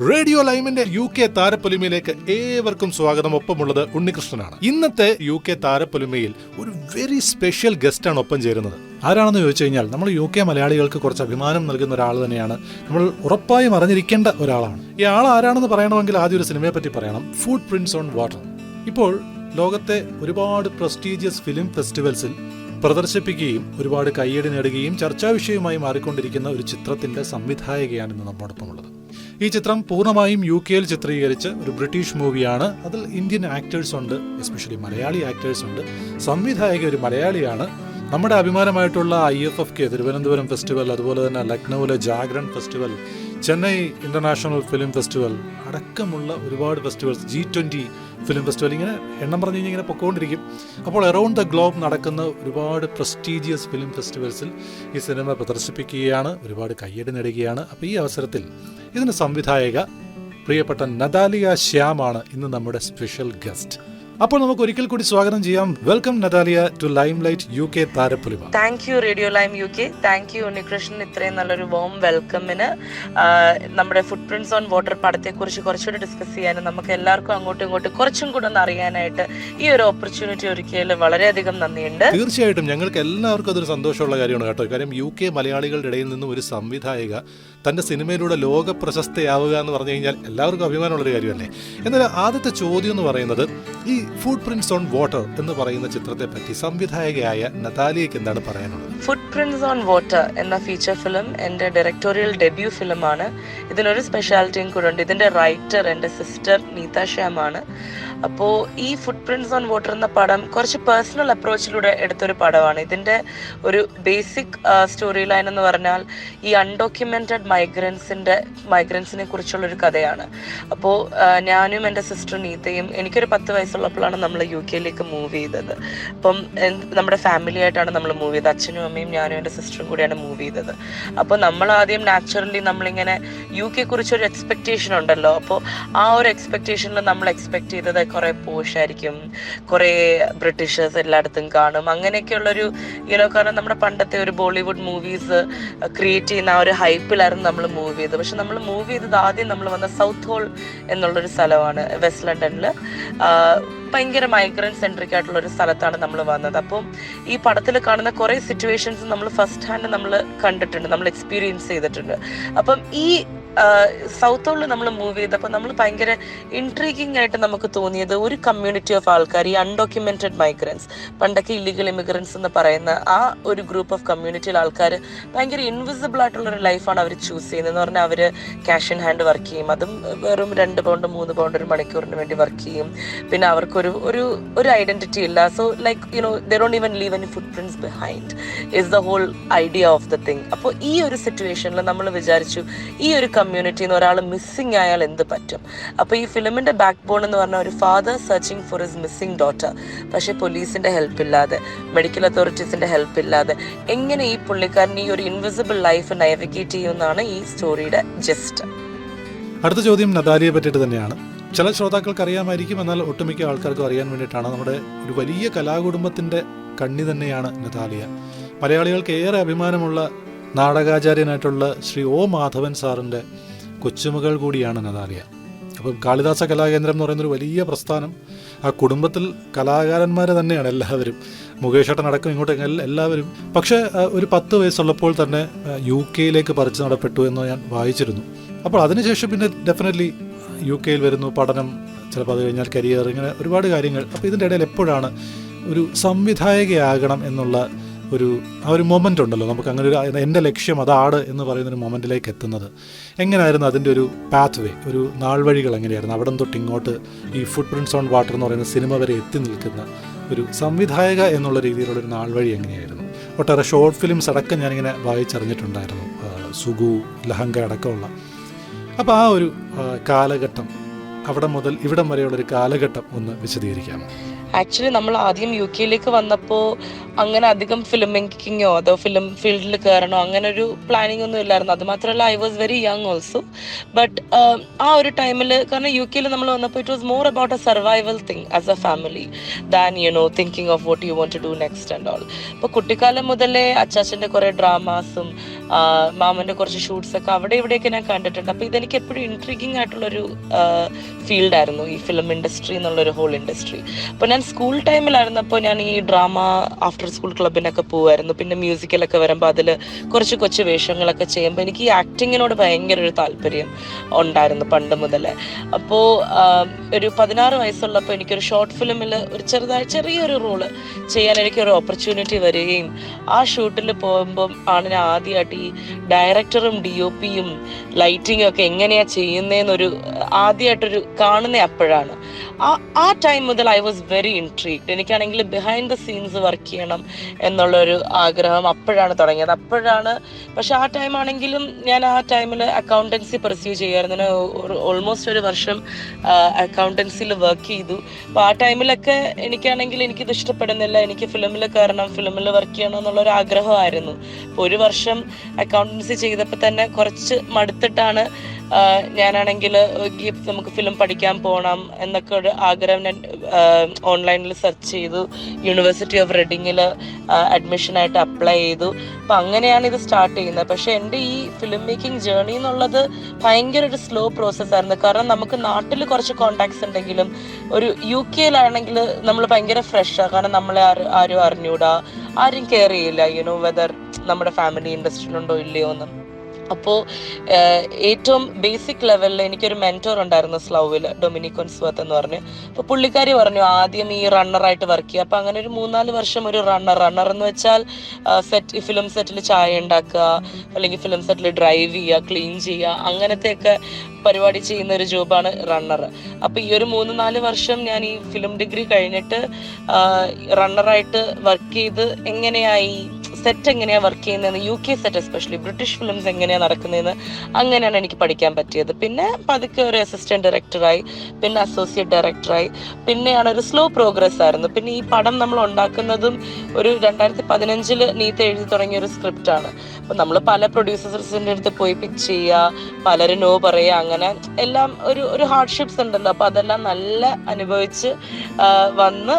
Radio ലൈമിന്റെ UK താരപ്പൊലിമയിലേക്ക് ഏവർക്കും സ്വാഗതം. ഒപ്പമുള്ളത് ഉണ്ണികൃഷ്ണനാണ്. ഇന്നത്തെ UK താരപ്പൊലിമയിൽ ഒരു വെരി സ്പെഷ്യൽ ഗസ്റ്റാണ് ഒപ്പം ചേരുന്നത്. ആരാണെന്ന് ചോദിച്ചു കഴിഞ്ഞാൽ നമ്മൾ UK മലയാളികൾക്ക് കുറച്ച് അഭിമാനം നൽകുന്ന ഒരാൾ തന്നെയാണ്. നമ്മൾ ഉറപ്പായും അറിഞ്ഞിരിക്കേണ്ട ഒരാളാണ്. ഈ ആൾ ആരാണെന്ന് പറയണമെങ്കിൽ ആദ്യം ഒരു സിനിമയെ പറ്റി പറയണം. ഫുട് പ്രിന്റ്സ് ഓൺ വാട്ടർ. ഇപ്പോൾ ലോകത്തെ ഒരുപാട് പ്രസ്റ്റീജിയസ് ഫിലിം ഫെസ്റ്റിവൽസിൽ പ്രദർശിപ്പിക്കുകയും ഒരുപാട് കയ്യടി നേടുകയും ചർച്ചാ വിഷയമായി മാറിക്കൊണ്ടിരിക്കുന്ന ഒരു ചിത്രത്തിന്റെ സംവിധായകയാണ് ഇന്ന് നമ്മോടൊപ്പമുള്ളത്. ഈ ചിത്രം പൂർണ്ണമായും UK ചിത്രീകരിച്ച ഒരു ബ്രിട്ടീഷ് മൂവിയാണ്. അതിൽ ഇന്ത്യൻ ആക്ടേഴ്സ് ഉണ്ട്, എസ്പെഷ്യലി മലയാളി ആക്ടേഴ്സ് ഉണ്ട്. സംവിധായക ഒരു മലയാളിയാണ്. നമ്മുടെ അഭിമാനമായിട്ടുള്ള IFFK തിരുവനന്തപുരം ഫെസ്റ്റിവൽ, അതുപോലെ തന്നെ ലക്നൌവിലെ Jagran festival, Chennai international film festival അടക്കമുള്ള ഒരുപാട് ഫെസ്റ്റിവൽസ്, G20 ഫിലിം ഫെസ്റ്റിവൽ, ഇങ്ങനെ എണ്ണം പറഞ്ഞു കഴിഞ്ഞാൽ ഇങ്ങനെ പൊക്കോണ്ടിരിക്കും. അപ്പോൾ അറൗണ്ട് ദ ഗ്ലോബ് നടക്കുന്ന ഒരുപാട് പ്രസ്റ്റീജിയസ് ഫിലിം ഫെസ്റ്റിവൽസിൽ ഈ സിനിമ പ്രദർശിപ്പിക്കുകയാണ്, ഒരുപാട് കയ്യടി നേടുകയാണ്. അപ്പോൾ ഈ അവസരത്തിൽ ഇതിന് സംവിധായക പ്രിയപ്പെട്ട നതാലിയ ശ്യാമാണ് ഇന്ന് നമ്മുടെ സ്പെഷ്യൽ ഗസ്റ്റ്. അപ്പോൾ നമുക്ക് ഒരിക്കൽ കൂടി സ്വാഗതം ചെയ്യാം. Welcome Natalia to Limelight UK താരപ്പൊലിമ. Thank you radio Lime UK. Thank you Unnikrishnan, ഇത്രയും നല്ലൊരു വോം വെൽക്കമിന്. നമ്മുടെ ഫുട് പ്രിന്റ്സ് ഓൺ വാട്ടർ പടത്തെക്കുറിച്ച് കുറച്ചുകൂടി ഡിസ്കസ് ചെയ്യാനും നമുക്ക് എല്ലാവർക്കും അങ്ങോട്ടും ഇങ്ങോട്ടും കുറച്ചും കൂടെ ഒന്ന് അറിയാനായിട്ട് ഈ ഒരു ഓപ്പർച്യൂണിറ്റി ഒരുക്കിയതിൽ വളരെയധികം നന്ദിയുണ്ട്. തീർച്ചയായിട്ടും ഞങ്ങൾക്ക് എല്ലാവർക്കും അതൊരു സന്തോഷമുള്ള കാര്യമാണ് കേട്ടോ. കാര്യം UK മലയാളികളുടെ ഇടയിൽ നിന്നും ഒരു സംവിധായക തൻ്റെ സിനിമയിലൂടെ ലോക പ്രശസ്തയാവുക എന്ന് പറഞ്ഞു കഴിഞ്ഞാൽ എല്ലാവർക്കും അഭിമാനമുള്ളൊരു കാര്യമല്ലേ. എന്നാൽ ആദ്യത്തെ ചോദ്യം എന്ന് പറയുന്നത്, ഈ ഫുട് പ്രിന്റ്സ് ഓൺ വാട്ടർ എന്ന് പറയുന്ന ചിത്രത്തെ പറ്റി സംവിധായകയായ നതാലിയയ്ക്ക് എന്താണ് പറയാനുള്ളത്? ഫുട് പ്രിന്റ്സ് ഓൺ വാട്ടർ എന്ന ഫീച്ചർ ഫിലിം എൻ്റെ ഡയറക്ടോറിയൽ ഡെബ്യൂ ഫിലിമാണ്. ഇതിനൊരു സ്പെഷ്യാലിറ്റിയും കൂടെ ഉണ്ട്. ഇതിൻ്റെ റൈറ്റർ എൻ്റെ സിസ്റ്റർ നീത ശ്യാമാണ്. അപ്പോൾ ഈ ഫുട് പ്രിന്റ്സ് ഓൺ വാട്ടർ എന്ന പടം കുറച്ച് പേഴ്സണൽ അപ്രോച്ചിലൂടെ എടുത്തൊരു പടമാണ്. ഇതിൻ്റെ ഒരു ബേസിക് സ്റ്റോറി ലൈൻ എന്ന് പറഞ്ഞാൽ ഈ അൺഡോക്യുമെന്റഡ് മൈഗ്രൻസിനെ കുറിച്ചുള്ളൊരു കഥയാണ്. അപ്പോൾ ഞാനും എൻ്റെ സിസ്റ്റർ നീതയും, എനിക്കൊരു 10 വയസ്സുള്ളപ്പോഴാണ് നമ്മൾ UK മൂവ് ചെയ്തത്. അപ്പം നമ്മുടെ ഫാമിലി ആയിട്ടാണ് നമ്മൾ മൂവ് ചെയ്തത്. അച്ഛനും അമ്മയും ഞാനും എൻ്റെ സിസ്റ്ററും കൂടിയാണ് മൂവ് ചെയ്തത്. അപ്പോൾ നമ്മൾ ആദ്യം നാച്ചുറലി നമ്മളിങ്ങനെ UK കുറിച്ചൊരു എക്സ്പെക്റ്റേഷൻ ഉണ്ടല്ലോ. അപ്പോൾ ആ ഒരു എക്സ്പെക്റ്റേഷനിൽ നമ്മൾ എക്സ്പെക്ട് ചെയ്തത് കുറേ പോഷായിരിക്കും, കുറേ ബ്രിട്ടീഷേഴ്സ് എല്ലായിടത്തും കാണും, അങ്ങനെയൊക്കെയുള്ളൊരു കാരണം നമ്മുടെ പണ്ടത്തെ ഒരു ബോളിവുഡ് മൂവീസ് ക്രിയേറ്റ് ചെയ്യുന്ന ആ ഒരു ഹൈപ്പിലായിരുന്നു നമ്മൾ മൂവ് ചെയ്തത്. പക്ഷെ നമ്മൾ മൂവ് ചെയ്തത് ആദ്യം നമ്മൾ വന്ന സൗത്ത് ഹോൾ എന്നുള്ളൊരു സ്ഥലമാണ്, വെസ്റ്റ് ലണ്ടനിൽ. ഭയങ്കര മൈഗ്രന്റ് സെൻട്രിക് ആയിട്ടുള്ള ഒരു സ്ഥലത്താണ് നമ്മൾ വന്നത്. അപ്പം ഈ പടത്തിൽ കാണുന്ന കുറേ സിറ്റുവേഷൻസ് നമ്മൾ ഫസ്റ്റ് ഹാൻഡ് നമ്മൾ കണ്ടിട്ടുണ്ട്, നമ്മൾ എക്സ്പീരിയൻസ് ചെയ്തിട്ടുണ്ട്. അപ്പം ഈ സൗത്ത് ഹോളിൽ നമ്മൾ മൂവ് ചെയ്തപ്പോൾ നമ്മൾ ഭയങ്കര ഇൻട്രീഗിങ് ആയിട്ട് നമുക്ക് തോന്നിയത് ഒരു കമ്മ്യൂണിറ്റി ഓഫ് ആൾക്കാർ, ഈ അൺഡോക്യുമെന്റഡ് മൈഗ്രൻസ്, പണ്ടൊക്കെ ഇല്ലീഗൽ ഇമിഗ്രൻസ് എന്ന് പറയുന്ന ആ ഒരു ഗ്രൂപ്പ് ഓഫ് കമ്മ്യൂണിറ്റിയിൽ ആൾക്കാർ ഭയങ്കര ഇൻവിസിബിൾ ആയിട്ടുള്ളൊരു ലൈഫാണ് അവർ ചൂസ് ചെയ്യുന്നതെന്ന് പറഞ്ഞാൽ അവർ ക്യാഷ് ഇൻ ഹാൻഡ് വർക്ക് ചെയ്യും. അതും വെറും 2 പൗണ്ട് 3 പൗണ്ട് ഒരു മണിക്കൂറിന് വേണ്ടി വർക്ക് ചെയ്യും. പിന്നെ അവർക്കൊരു ഒരു ഐഡന്റിറ്റി ഇല്ല. So like they don't even leave any footprints behind is the whole idea of the thing. അപ്പോൾ ഈ ഒരു സിറ്റുവേഷനിൽ നമ്മൾ വിചാരിച്ചു, ഈ ഒരു കമ്മ്യൂണിറ്റിന്ന് ഒരാൾ മിസ്സിംഗ് ആയാൽ എന്ത് പറ്റും? അപ്പോൾ ഈ ഫിലിമിന്റെ ബാക്ക് ബോൺ എന്ന് പറഞ്ഞാൽ ഒരു father searching for his missing daughter. പക്ഷേ പോലീസിന്റെ ഹെൽപ്പ് ഇല്ലാതെ, മെഡിക്കൽ അതോറിറ്റീസിന്റെ ഹെൽപ്പ് ഇല്ലാതെ എങ്ങനെ ഈ പുള്ളിക്കാരൻ ഈ ഒരു ഇൻവിസിബിൾ ലൈഫ് നാവിഗേറ്റ് ചെയ്യുമെന്നാണ് ഈ സ്റ്റോറിയുടെ ജസ്റ്റ്. അടുത്ത ചോദ്യം നതാലിയെ പറ്റിയിട്ട് തന്നെയാണ്. ചില ശ്രോതാക്കൾക്ക് അറിയാമായിരിക്കും, എന്നാൽ ഒട്ടുമിക്ക ആൾക്കാർക്കും അറിയാൻ വേണ്ടിയിട്ടാണ്. നമ്മുടെ ഒരു വലിയ കലാകുടുംബത്തിന്റെ കണ്ണി തന്നെയാണ് നതാലിയ. മലയാളികൾക്ക് ഏറെ അഭിമാനമുള്ള നാടകാചാര്യനായിട്ടുള്ള ശ്രീ O മാധവൻ സാറിൻ്റെ കൊച്ചുമകൾ കൂടിയാണ് നതാലിയ. അപ്പം കാളിദാസ കലാകേന്ദ്രം എന്ന് പറയുന്നൊരു വലിയ പ്രസ്ഥാനം. ആ കുടുംബത്തിൽ കലാകാരന്മാർ തന്നെയാണ് എല്ലാവരും. മുകേഷ് ഏട്ടൻ അടക്കം ഇങ്ങോട്ട് എല്ലാവരും. പക്ഷേ ഒരു 10 വയസ്സുള്ളപ്പോൾ തന്നെ UK പറിച്ചു നടപ്പെട്ടു എന്ന് ഞാൻ വായിച്ചിരുന്നു. അപ്പോൾ അതിനുശേഷം പിന്നെ ഡെഫിനറ്റ്ലി UK വരുന്നു, പഠനം, ചിലപ്പോൾ അത് കഴിഞ്ഞാൽ കരിയർ, ഇങ്ങനെ ഒരുപാട് കാര്യങ്ങൾ. അപ്പോൾ ഇതിൻ്റെ ഇടയിൽ എപ്പോഴാണ് ഒരു സംവിധായകയാകണം എന്നുള്ള ആ ഒരു മൊമെൻ്റ് ഉണ്ടല്ലോ, നമുക്ക് അങ്ങനെ ഒരു എൻ്റെ ലക്ഷ്യം അതാണ് എന്ന് പറയുന്നൊരു മൊമെൻറ്റിലേക്ക് എത്തുന്നത്? എങ്ങനെയായിരുന്നു അതിൻ്റെ ഒരു പാത്ത് വേ, ഒരു നാൾവഴികൾ എങ്ങനെയായിരുന്നു? അവിടെ തൊട്ട് ഇങ്ങോട്ട് ഈ ഫുട് പ്രിന്റ്സ് ഓൺ വാട്ടർ എന്ന് പറയുന്ന സിനിമ വരെ എത്തി നിൽക്കുന്ന ഒരു സംവിധായക എന്നുള്ള രീതിയിലുള്ളൊരു നാൾവഴി എങ്ങനെയായിരുന്നു? ഒട്ടേറെ ഷോർട്ട് ഫിലിംസ് അടക്കം ഞാനിങ്ങനെ വായിച്ചറിഞ്ഞിട്ടുണ്ടായിരുന്നു, സുഗു, ലഹങ്ക അടക്കമുള്ള. അപ്പോൾ ആ ഒരു കാലഘട്ടം, അവിടെ മുതൽ ഇവിടം വരെയുള്ളൊരു കാലഘട്ടം ഒന്ന് വിശദീകരിക്കാമോ? ആക്ച്വലി നമ്മൾ ആദ്യം UK വന്നപ്പോൾ അങ്ങനെ അധികം ഫിലിം മേക്കിങ്ങോ അതോ ഫിലിം ഫീൽഡിൽ കയറണോ അങ്ങനെ ഒരു പ്ലാനിങ് ഒന്നും ഇല്ലായിരുന്നു. അത് മാത്രമല്ല I was very young also. But ആ ഒരു ടൈമിൽ, കാരണം UK നമ്മൾ വന്നപ്പോൾ it was more about a survival thing as a family than thinking of what you want to do next and all. അപ്പോൾ കുട്ടിക്കാലം മുതലേ അച്ചാച്ചൻ്റെ കുറേ ഡ്രാമാസും മാമൻ്റെ കുറച്ച് ഷൂട്ട്സൊക്കെ അവിടെ ഇവിടെയൊക്കെ ഞാൻ കണ്ടിട്ടുണ്ട്. അപ്പോൾ ഇതെനിക്ക് എപ്പോഴും ഇൻട്രീഗിങ് ആയിട്ടുള്ളൊരു ഫീൽഡായിരുന്നു ഈ ഫിലിം ഇൻഡസ്ട്രി എന്നുള്ളൊരു ഹോൾ ഇൻഡസ്ട്രി. അപ്പോൾ ഞാൻ സ്കൂൾ ടൈമിലായിരുന്നപ്പോൾ ഞാൻ ഈ ഡ്രാമ ആഫ്റ്റർ സ്കൂൾ ക്ലബിനൊക്കെ പോകുമായിരുന്നു. പിന്നെ മ്യൂസിക്കലൊക്കെ വരുമ്പോൾ അതിൽ കുറച്ച് കൊച്ചു വേഷങ്ങളൊക്കെ ചെയ്യുമ്പോൾ എനിക്ക് ഈ ആക്ടിങ്ങിനോട് ഭയങ്കര ഒരു താല്പര്യം ഉണ്ടായിരുന്നു പണ്ട് മുതലേ. അപ്പോൾ ഒരു 16 വയസ്സുള്ളപ്പോൾ എനിക്കൊരു ഷോർട്ട് ഫിലിമിൽ ഒരു ചെറിയൊരു റോള് ചെയ്യാൻ എനിക്കൊരു ഓപ്പർച്യൂണിറ്റി വരികയും ആ ഷൂട്ടിൽ പോകുമ്പം ആണ് ഞാൻ ആദ്യമായിട്ട് ഈ ഡയറക്ടറും DOP യും ലൈറ്റിങ്ങും ഒക്കെ എങ്ങനെയാണ് ചെയ്യുന്നതെന്നൊരു ആദ്യമായിട്ടൊരു കാണുന്ന അപ്പോഴാണ്. ആ ടൈം മുതൽ ഐ വാസ് വെരി ഇൻട്രീഗ്ഡ്. എനിക്കാണെങ്കിൽ ബിഹൈൻഡ് ദ സീൻസ് വർക്ക് ചെയ്യണം എന്നുള്ളൊരു ആഗ്രഹം അപ്പോഴാണ് തുടങ്ങിയത്. പക്ഷെ ആ ടൈം ആണെങ്കിലും ഞാൻ ആ ടൈമിൽ അക്കൗണ്ടൻസി പെർസ്യൂ ചെയ്യായിരുന്നു. ഓൾമോസ്റ്റ് ഒരു വർഷം അക്കൗണ്ടൻസിയിൽ വർക്ക് ചെയ്തു. അപ്പോൾ ആ ടൈമിലൊക്കെ എനിക്കിത് ഇഷ്ടപ്പെടുന്നില്ല, എനിക്ക് ഫിലിമിൽ കയറണം, ഫിലിമിൽ വർക്ക് ചെയ്യണം എന്നുള്ളൊരു ആഗ്രഹമായിരുന്നു. അപ്പോൾ ഒരു വർഷം അക്കൗണ്ടൻസി ചെയ്തപ്പോൾ തന്നെ കുറച്ച് മടുത്തിട്ടാണ് ഞാനാണെങ്കിൽ നമുക്ക് ഫിലിം പഠിക്കാൻ പോകണം എന്നൊക്കെ ഒരു ആഗ്രഹം ഞാൻ ഓൺലൈനിൽ സെർച്ച് ചെയ്തു. യൂണിവേഴ്സിറ്റി ഓഫ് റെഡിങ്ങിൽ അഡ്മിഷനായിട്ട് അപ്ലൈ ചെയ്തു. അപ്പം അങ്ങനെയാണ് ഇത് സ്റ്റാർട്ട് ചെയ്യുന്നത്. പക്ഷേ എൻ്റെ ഈ ഫിലിം മേക്കിംഗ് ജേർണി എന്നുള്ളത് ഭയങ്കര ഒരു സ്ലോ പ്രോസസ്സായിരുന്നു. കാരണം നമുക്ക് നാട്ടിൽ കുറച്ച് കോണ്ടാക്ട്സ് ഉണ്ടെങ്കിലും ഒരു UK നമ്മൾ ഭയങ്കര ഫ്രഷാണ്. കാരണം നമ്മളെ ആരും അറിഞ്ഞൂടാ, ആരും കെയർ ചെയ്യില്ല വെദർ നമ്മുടെ ഫാമിലി ഇൻഡസ്ട്രിയിലുണ്ടോ ഇല്ലയോ എന്ന്. അപ്പോൾ ഏറ്റവും ബേസിക് ലെവലിൽ എനിക്കൊരു മെൻറ്റോർ ഉണ്ടായിരുന്നു സ്ലൗവിൽ, ഡൊമിനിക് കൊൻസ്വർത്ത് എന്ന് പറഞ്ഞ്. അപ്പോൾ പുള്ളിക്കാരി പറഞ്ഞു ആദ്യം ഈ റണ്ണറായിട്ട് വർക്ക് ചെയ്യുക. അപ്പോൾ അങ്ങനെ ഒരു 3-4 വർഷം ഒരു റണ്ണർ എന്ന് വെച്ചാൽ ഫിലിം സെറ്റിൽ ചായ ഉണ്ടാക്കുക, അല്ലെങ്കിൽ ഫിലിം സെറ്റിൽ ഡ്രൈവ് ചെയ്യുക, ക്ലീൻ ചെയ്യുക, അങ്ങനത്തെയൊക്കെ പരിപാടി ചെയ്യുന്ന ഒരു ജോബാണ് റണ്ണർ. അപ്പോൾ ഈ ഒരു 3-4 വർഷം ഞാൻ ഈ ഫിലിം ഡിഗ്രി കഴിഞ്ഞിട്ട് റണ്ണറായിട്ട് വർക്ക് ചെയ്ത് എങ്ങനെയായി സെറ്റ് എങ്ങനെയാണ് വർക്ക് ചെയ്യുന്നതെന്ന്, UK set especially British films എങ്ങനെയാണ് നടക്കുന്നതെന്ന് അങ്ങനെയാണ് എനിക്ക് പഠിക്കാൻ പറ്റിയത്. പിന്നെ പതുക്കെ ഒരു അസിസ്റ്റന്റ് ഡയറക്ടറായി, പിന്നെ അസോസിയേറ്റ് ഡയറക്ടറായി, പിന്നെയാണ് ഒരു സ്ലോ പ്രോഗ്രസ് ആയിരുന്നു. പിന്നെ ഈ പടം നമ്മൾ ഉണ്ടാക്കുന്നതും ഒരു 2015 നീത്ത എഴുതി തുടങ്ങിയ ഒരു സ്ക്രിപ്റ്റാണ്. അപ്പം നമ്മൾ പല പ്രൊഡ്യൂസേഴ്സിൻ്റെ അടുത്ത് പോയി പിച്ച് ചെയ്യുക, പലരും നോ പറയുക, അങ്ങനെ എല്ലാം ഒരു ഹാർഡ്ഷിപ്സ് ഉണ്ടല്ലോ. അപ്പോൾ അതെല്ലാം നല്ല അനുഭവിച്ച് വന്ന്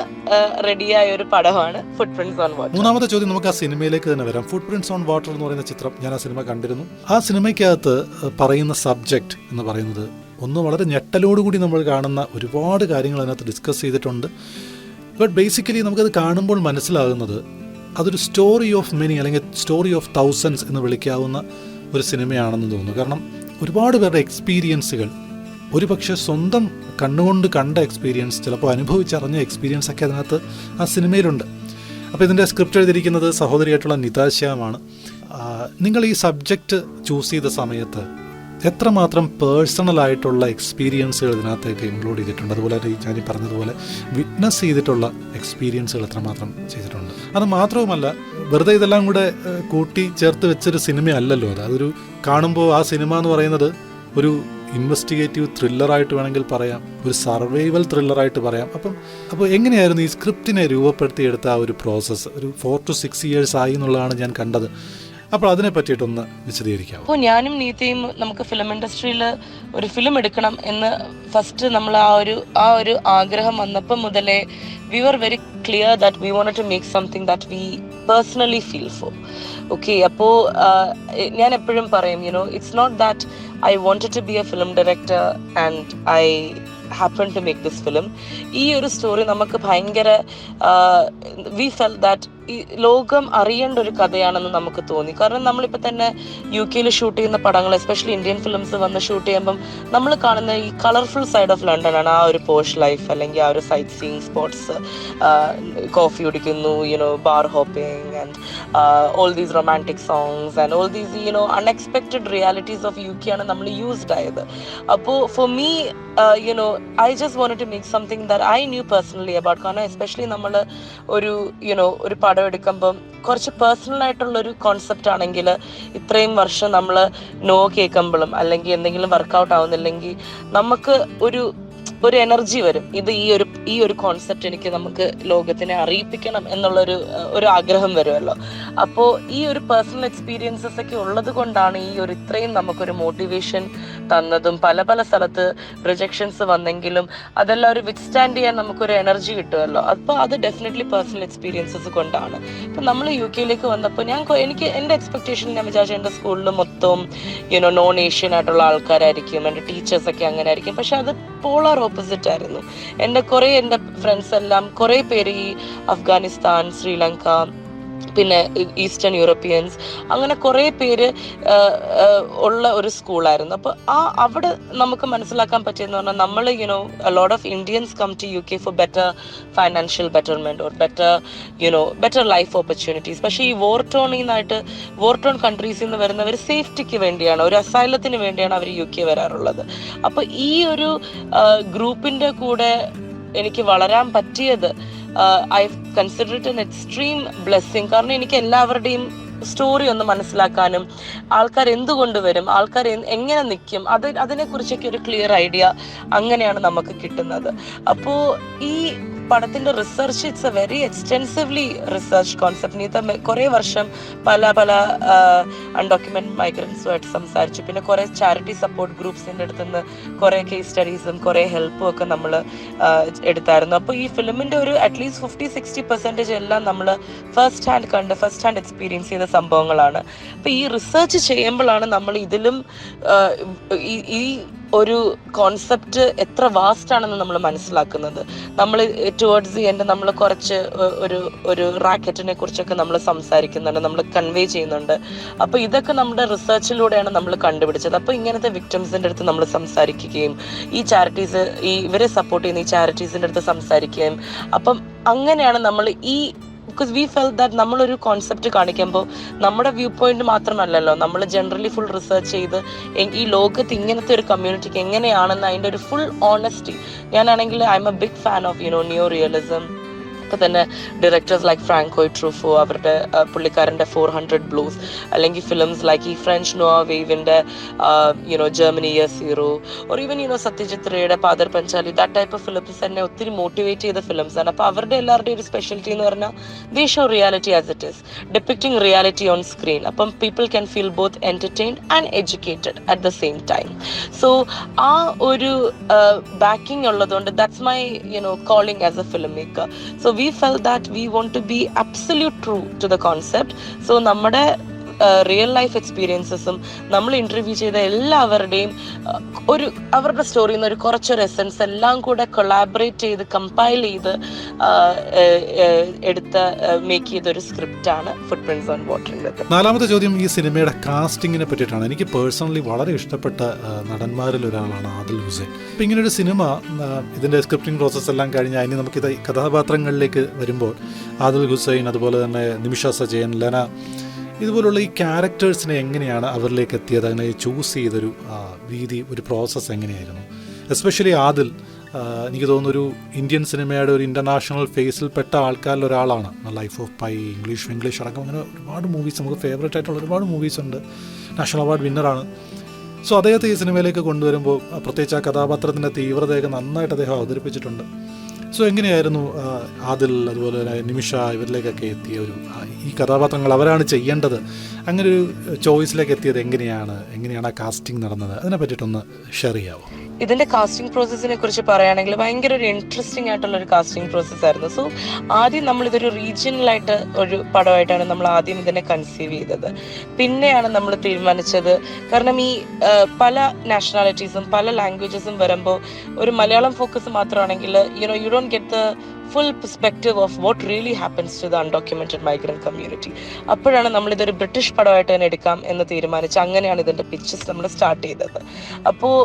റെഡിയായ ഒരു പടമാണ് ഫുട് പ്രിന്റ്സ് ഓൺ വാട്ടർ. മൂന്നാമത്തെ ചോദ്യം നമുക്ക് ആ സിനിമയിലേക്ക് തന്നെ വരാം. ഫുട് പ്രിന്റ്സ് ഓൺ വാട്ടർ എന്ന് പറയുന്ന ചിത്രം ഞാൻ ആ സിനിമ കണ്ടിരുന്നു. ആ സിനിമയ്ക്കകത്ത് പറയുന്ന സബ്ജക്റ്റ് എന്ന് പറയുന്നത് ഒന്ന് വളരെ ഞെട്ടലോടുകൂടി നമ്മൾ കാണുന്ന ഒരുപാട് കാര്യങ്ങൾ അതിനകത്ത് ഡിസ്കസ് ചെയ്തിട്ടുണ്ട്. ബട്ട് ബേസിക്കലി നമുക്കത് കാണുമ്പോൾ മനസ്സിലാകുന്നത് അതൊരു സ്റ്റോറി ഓഫ് മെനി അല്ലെങ്കിൽ സ്റ്റോറി ഓഫ് തൗസൻഡ്സ് എന്ന് വിളിക്കാവുന്ന ഒരു സിനിമയാണെന്ന് തോന്നുന്നു. കാരണം ഒരുപാട് പേരുടെ എക്സ്പീരിയൻസുകൾ, ഒരുപക്ഷെ സ്വന്തം കണ്ണുകൊണ്ട് കണ്ട എക്സ്പീരിയൻസ്, ചിലപ്പോൾ അനുഭവിച്ചറിഞ്ഞ എക്സ്പീരിയൻസ് ഒക്കെ അതിനകത്ത് ആ സിനിമയിലുണ്ട്. അപ്പോൾ ഇതിൻ്റെ സ്ക്രിപ്റ്റ് എഴുതിയിരിക്കുന്നത് സഹോദരിയായിട്ടുള്ള നിതാശ്യാമാണ്. നിങ്ങൾ ഈ സബ്ജക്റ്റ് ചൂസ് ചെയ്ത സമയത്ത് എത്രമാത്രം പേഴ്സണലായിട്ടുള്ള എക്സ്പീരിയൻസുകൾ ഇതിനകത്തേക്ക് ഇൻക്ലൂഡ് ചെയ്തിട്ടുണ്ട്? അതുപോലെ ഞാൻ ഈ പറഞ്ഞതുപോലെ വിറ്റ്നസ് ചെയ്തിട്ടുള്ള എക്സ്പീരിയൻസുകൾ എത്രമാത്രം ചെയ്തിട്ടുണ്ട്? അത് മാത്രവുമല്ല, വെറുതെ ഇതെല്ലാം കൂടെ കൂട്ടി ചേർത്ത് വെച്ചൊരു സിനിമയല്ലല്ലോ അത്. അതൊരു കാണുമ്പോൾ ആ സിനിമ എന്ന് പറയുന്നത് ഒരു ഇൻവെസ്റ്റിഗേറ്റീവ് ത്രില്ലറായിട്ട് വേണമെങ്കിൽ പറയാം, ഒരു സർവൈവൽ ത്രില്ലറായിട്ട് പറയാം. അപ്പോൾ എങ്ങനെയായിരുന്നു ഈ സ്ക്രിപ്റ്റിനെ രൂപപ്പെടുത്തിയെടുത്ത ആ ഒരു പ്രോസസ്സ്? ഒരു 4 to 6 years ആയി എന്നുള്ളതാണ് ഞാൻ കണ്ടത്. അപ്പോൾ അതിനെ പറ്റിയിട്ടൊന്ന് വിശദീകരിക്കാം. അപ്പോൾ ഞാനും നീതയും നമുക്ക് ഫിലിം ഇൻഡസ്ട്രിയിൽ ഒരു ഫിലിം എടുക്കണം എന്ന് ഫസ്റ്റ് നമ്മൾ ആ ഒരു ആഗ്രഹം വന്നപ്പോൾ മുതലേ we were very clear that we wanted to make something that we personally feel for. Okay, അപ്പോൾ ഞാൻ എപ്പോഴും പറയും, it's not that I wanted to be a film director and I happened to make this film. ഈ ഒരു story നമുക്ക് ഭയങ്കര we felt that ഈ ലോകം അറിയേണ്ട ഒരു കഥയാണെന്ന് നമുക്ക് തോന്നി. കാരണം നമ്മളിപ്പോൾ തന്നെ UK ഷൂട്ട് ചെയ്യുന്ന പടങ്ങൾ, എസ്പെഷ്യലി ഇന്ത്യൻ ഫിലിംസ് വന്ന് ഷൂട്ട് ചെയ്യുമ്പം നമ്മൾ കാണുന്ന ഈ കളർഫുൾ സൈഡ് ഓഫ് ലണ്ടൻ ആണ്. ആ ഒരു പോഷ് ലൈഫ്, അല്ലെങ്കിൽ ആ ഒരു സൈറ്റ് സീയിങ് സ്പോട്ട്സ്, കോഫി കുടിക്കുന്നു, bar hopping and all these romantic songs and all these unexpected realities of UK ആണ് നമ്മൾ യൂസ്ഡ് ആയത്. അപ്പോൾ for me I just wanted to make something that I knew personally about. കാരണം especially നമ്മൾ ഒരു പടം എടുക്കുമ്പം കുറച്ച് പേഴ്സണൽ ആയിട്ടുള്ളൊരു കോൺസെപ്റ്റ് ആണെങ്കിൽ ഇത്രയും വർഷം നമ്മൾ നോ കേൾക്കുമ്പോഴും അല്ലെങ്കിൽ എന്തെങ്കിലും വർക്കൗട്ട് ആവുന്നില്ലെങ്കിൽ നമുക്ക് ഒരു എനർജി വരും. ഇത് ഈ ഒരു കോൺസെപ്റ്റ് എനിക്ക് നമുക്ക് ലോകത്തിനെ അറിയിപ്പിക്കണം എന്നുള്ളൊരു ഒരു ആഗ്രഹം വരുമല്ലോ. അപ്പോൾ ഈ ഒരു പേഴ്സണൽ എക്സ്പീരിയൻസസ് ഒക്കെ ഉള്ളത് കൊണ്ടാണ് ഈ ഒരു ഇത്രയും നമുക്കൊരു മോട്ടിവേഷൻ തന്നതും. പല പല സ്ഥലത്ത് റിജക്ഷൻസ് വന്നെങ്കിലും അതെല്ലാം ഒരു വിത്ത്സ്റ്റാൻഡ് ചെയ്യാൻ നമുക്കൊരു എനർജി കിട്ടുമല്ലോ. അപ്പോൾ അത് ഡെഫിനറ്റ്ലി പേഴ്സണൽ എക്സ്പീരിയൻസസ് കൊണ്ടാണ്. ഇപ്പം നമ്മൾ യു കെയിലേക്ക് വന്നപ്പോൾ എനിക്ക് എൻ്റെ എക്സ്പെക്ടേഷൻ ഞാൻ വിചാരിച്ചു എൻ്റെ സ്കൂളിൽ മൊത്തം നോൺ ഏഷ്യൻ ആയിട്ടുള്ള ആൾക്കാരായിരിക്കും, എൻ്റെ ടീച്ചേഴ്സൊക്കെ അങ്ങനെ ആയിരിക്കും. പക്ഷെ അത് പോളാർ ഓപ്പോസിറ്റ് ആയിരുന്നു. എൻ്റെ ഫ്രണ്ട്സ് എല്ലാം കുറേ പേര് ഈ അഫ്ഗാനിസ്ഥാൻ, ശ്രീലങ്ക, പിന്നെ ഈസ്റ്റേൺ യൂറോപ്യൻസ്, അങ്ങനെ കുറേ പേര് ഉള്ള ഒരു സ്കൂളായിരുന്നു. അപ്പോൾ അവിടെ നമുക്ക് മനസ്സിലാക്കാൻ പറ്റിയെന്ന് പറഞ്ഞാൽ നമ്മൾ lot of Indians come to UK for better financial betterment or better life opportunities. പക്ഷേ ഈ വോർ ടോൺ കൺട്രീസിൽ നിന്ന് വരുന്നവർ സേഫ്റ്റിക്ക് വേണ്ടിയാണ്, ഒരു അസൈലത്തിന് വേണ്ടിയാണ് അവർ UK വരാറുള്ളത്. അപ്പോൾ ഈ ഒരു ഗ്രൂപ്പിൻ്റെ കൂടെ എനിക്ക് വളരാൻ പറ്റിയത് I consider it N extreme blessing. കാരണം എനിക്ക് എല്ലാവരുടെയും സ്റ്റോറി ഒന്ന് മനസ്സിലാക്കാനും ആൾക്കാർ എന്തുകൊണ്ട് വരും, ആൾക്കാർ എങ്ങനെ നിൽക്കും, അതിനെക്കുറിച്ചൊക്കെ ഒരു ക്ലിയർ ഐഡിയ അങ്ങനെയാണ് നമുക്ക് കിട്ടുന്നത്. അപ്പോൾ ഈ പടത്തിന്റെ research it's a very extensively research concept. Neetha കുറേ വർഷം പല അൺഡോക്യുമെന്റ് മൈഗ്രൻസുമായിട്ട് സംസാരിച്ചു. പിന്നെ കുറേ ചാരിറ്റി സപ്പോർട്ട് ഗ്രൂപ്പ്സിൻ്റെ അടുത്ത് നിന്ന് കുറേ കേസ് സ്റ്റഡീസും കുറേ ഹെൽപ്പും ഒക്കെ നമ്മൾ എടുത്തായിരുന്നു. അപ്പോൾ ഈ ഫിലിമിൻ്റെ ഒരു അറ്റ്ലീസ്റ്റ് 50-60% എല്ലാം നമ്മൾ ഫസ്റ്റ് ഹാൻഡ് എക്സ്പീരിയൻസ് ചെയ്ത സംഭവങ്ങളാണ്. അപ്പോൾ ഈ റിസർച്ച് ചെയ്യുമ്പോഴാണ് നമ്മൾ ഇതിലും ഈ ഒരു കോൺസെപ്റ്റ് എത്ര വാസ്റ്റ് ആണെന്ന് നമ്മൾ മനസ്സിലാക്കുന്നത്. നമ്മൾ ടുവേർഡ്സ് ദി എൻഡ് നമ്മൾ കുറച്ച് ഒരു റാക്കറ്റിനെ കുറിച്ചൊക്കെ നമ്മൾ സംസാരിക്കുന്നുണ്ട്, നമ്മൾ കൺവേ ചെയ്യുന്നുണ്ട്. അപ്പോൾ ഇതൊക്കെ നമ്മുടെ റിസർച്ചിലൂടെയാണ് നമ്മൾ കണ്ടുപിടിച്ചത്. അപ്പോൾ ഇങ്ങനത്തെ വിക്ടിംസിൻ്റെ അടുത്ത് നമ്മൾ സംസാരിക്കുകയും ഇവരെ സപ്പോർട്ട് ചെയ്യുന്ന ഈ ചാരിറ്റീസിൻ്റെ അടുത്ത് സംസാരിക്കുകയും, അപ്പം അങ്ങനെയാണ് നമ്മൾ ബിക്കോസ് വി ഫെൽറ്റ് ദാറ്റ് നമ്മളൊരു കോൺസെപ്റ്റ് കാണിക്കുമ്പോൾ നമ്മുടെ വ്യൂ പോയിന്റ് മാത്രമല്ലല്ലോ, നമ്മൾ ജനറലി ഫുൾ റിസർച്ച് ചെയ്ത് ഈ ലോകത്ത് ഇങ്ങനത്തെ ഒരു കമ്മ്യൂണിറ്റിക്ക് എങ്ങനെയാണെന്ന് അതിൻ്റെ ഒരു ഫുൾ ഓണസ്റ്റി. ഞാനാണെങ്കിൽ I M a big fan of new realism. ഇപ്പം തന്നെ ഡയറക്ടേഴ്സ് ലൈക്ക് ഫ്രാങ്കോയ് ട്രൂഫോ, അവരുടെ പുള്ളിക്കാരൻ്റെ 400 Blues, അല്ലെങ്കിൽ ഫിലിംസ് ലൈക്ക് ഈ ഫ്രഞ്ച് നോവ വേവിൻ്റെ Germany year zero, or even Satyajit റേയുടെ Pather Panchali, that type of films എന്നെ ഒത്തിരി മോട്ടിവേറ്റ് ചെയ്ത ഫിലിംസാണ്. അപ്പോൾ അവരുടെ എല്ലാവരുടെയും ഒരു സ്പെഷ്യാലിറ്റി എന്ന് പറഞ്ഞാൽ they show reality as it is, depicting reality on screen. അപ്പം people can feel both entertained and educated at the same time. So ആ ഒരു ബാക്കിംഗ് ഉള്ളതുകൊണ്ട് that's my calling as a filmmaker. So we felt that we want to be absolute true to the concept. So നമ്മുടെ real life എക്സ്പീരിയൻസസും നമ്മൾ interview ചെയ്ത എല്ലാവരുടെയും അവരുടെ സ്റ്റോറിയിൽ നിന്ന് കുറച്ചൊരു എസൻസ് എല്ലാം കൂടെ കൊളാബറേറ്റ് ചെയ്ത് കമ്പൈൽ ചെയ്ത് മേക്ക് ചെയ്തൊരു സ്ക്രിപ്റ്റാണ് ഫുട് പ്രിന്റ്സ് ഓൺ വാട്ടറിൻ്റെത്. നാലാമത്തെ ചോദ്യം ഈ സിനിമയുടെ കാസ്റ്റിങ്ങിനെ പറ്റിയിട്ടാണ്. എനിക്ക് പേഴ്സണലി വളരെ ഇഷ്ടപ്പെട്ട നടന്മാരിൽ ഒരാളാണ് ആദിൽ ഹുസൈൻ. അപ്പം ഇങ്ങനൊരു സിനിമ ഇതിൻ്റെ സ്ക്രിപ്റ്റിംഗ് പ്രോസസ്സ് എല്ലാം കഴിഞ്ഞ് അതിന് നമുക്കിത് കഥാപാത്രങ്ങളിലേക്ക് വരുമ്പോൾ ആദിൽ ഹുസൈൻ, അതുപോലെ തന്നെ നിമിഷ സജയൻ, ലെന, ഇതുപോലുള്ള ഈ ക്യാരക്ടേഴ്സിനെ എങ്ങനെയാണ് അവരിലേക്ക് എത്തിയത്, അതിനെ ചൂസ് ചെയ്തൊരു രീതി, ഒരു പ്രോസസ്സ് എങ്ങനെയായിരുന്നു? എസ്പെഷ്യലി ആദിൽ, എനിക്ക് തോന്നുന്നു ഒരു ഇന്ത്യൻ സിനിമയുടെ ഒരു ഇൻ്റർനാഷണൽ ഫേസിൽപ്പെട്ട ആൾക്കാരിൽ ഒരാളാണ്. ലൈഫ് ഓഫ് പൈ, ഇംഗ്ലീഷ് അടക്കം അങ്ങനെ ഒരുപാട് മൂവീസ്, നമുക്ക് ഫേവറേറ്റ് ആയിട്ടുള്ള ഒരുപാട് മൂവീസ് ഉണ്ട്. National award വിന്നറാണ്. സോ അദ്ദേഹത്തെ ഈ സിനിമയിലേക്ക് കൊണ്ടുവരുമ്പോൾ പ്രത്യേകിച്ച് ആ കഥാപാത്രത്തിൻ്റെ തീവ്രതയൊക്കെ നന്നായിട്ട് അദ്ദേഹം അവതരിപ്പിച്ചിട്ടുണ്ട്. സോ എങ്ങനെയായിരുന്നു ആദിൽ, അതുപോലെ തന്നെ നിമിഷ, ഇവരിലേക്കൊക്കെ എത്തിയ ഈ കഥാപാത്രങ്ങൾ അവരാണ് ചെയ്യേണ്ടത്, അങ്ങനെ ഒരു ചോയ്സിലേക്ക് എത്തിയത് എങ്ങനെയാണ് ആ കാസ്റ്റിംഗ് നടന്നത്? അതിനെ പറ്റിയിട്ടൊന്ന് ഷെയർ ചെയ്യാമോ? ഇതിന്റെ കാസ്റ്റിംഗ് പ്രോസസ്സിനെ കുറിച്ച് പറയുകയാണെങ്കിൽ ഭയങ്കര ഒരു ഇൻട്രസ്റ്റിംഗ് ആയിട്ടുള്ള ഒരു കാസ്റ്റിംഗ് പ്രോസസ് ആയിരുന്നു. സോ ആദ്യം നമ്മൾ ഇതൊരു റീജിയണലായിട്ട് ഒരു പടമായിട്ടാണ് നമ്മൾ ആദ്യം ഇതിനെ കൺസീവ് ചെയ്തത്. പിന്നെയാണ് നമ്മൾ തീരുമാനിച്ചത്, കാരണം ഈ പല നാഷണാലിറ്റീസും പല ലാംഗ്വേജസും വരുമ്പോൾ ഒരു മലയാളം ഫോക്കസ് മാത്രമാണെങ്കിൽ you don't get the full perspective of what really happens to the undocumented migrant community. അപ്പോഴാണ് നമ്മളിതൊരു ബ്രിട്ടീഷ് പടമായിട്ട് തന്നെ എടുക്കാം എന്ന് തീരുമാനിച്ച് അങ്ങനെയാണ് ഇതിൻ്റെ പിക്ചേഴ്സ് നമ്മൾ സ്റ്റാർട്ട് ചെയ്തത്. അപ്പോൾ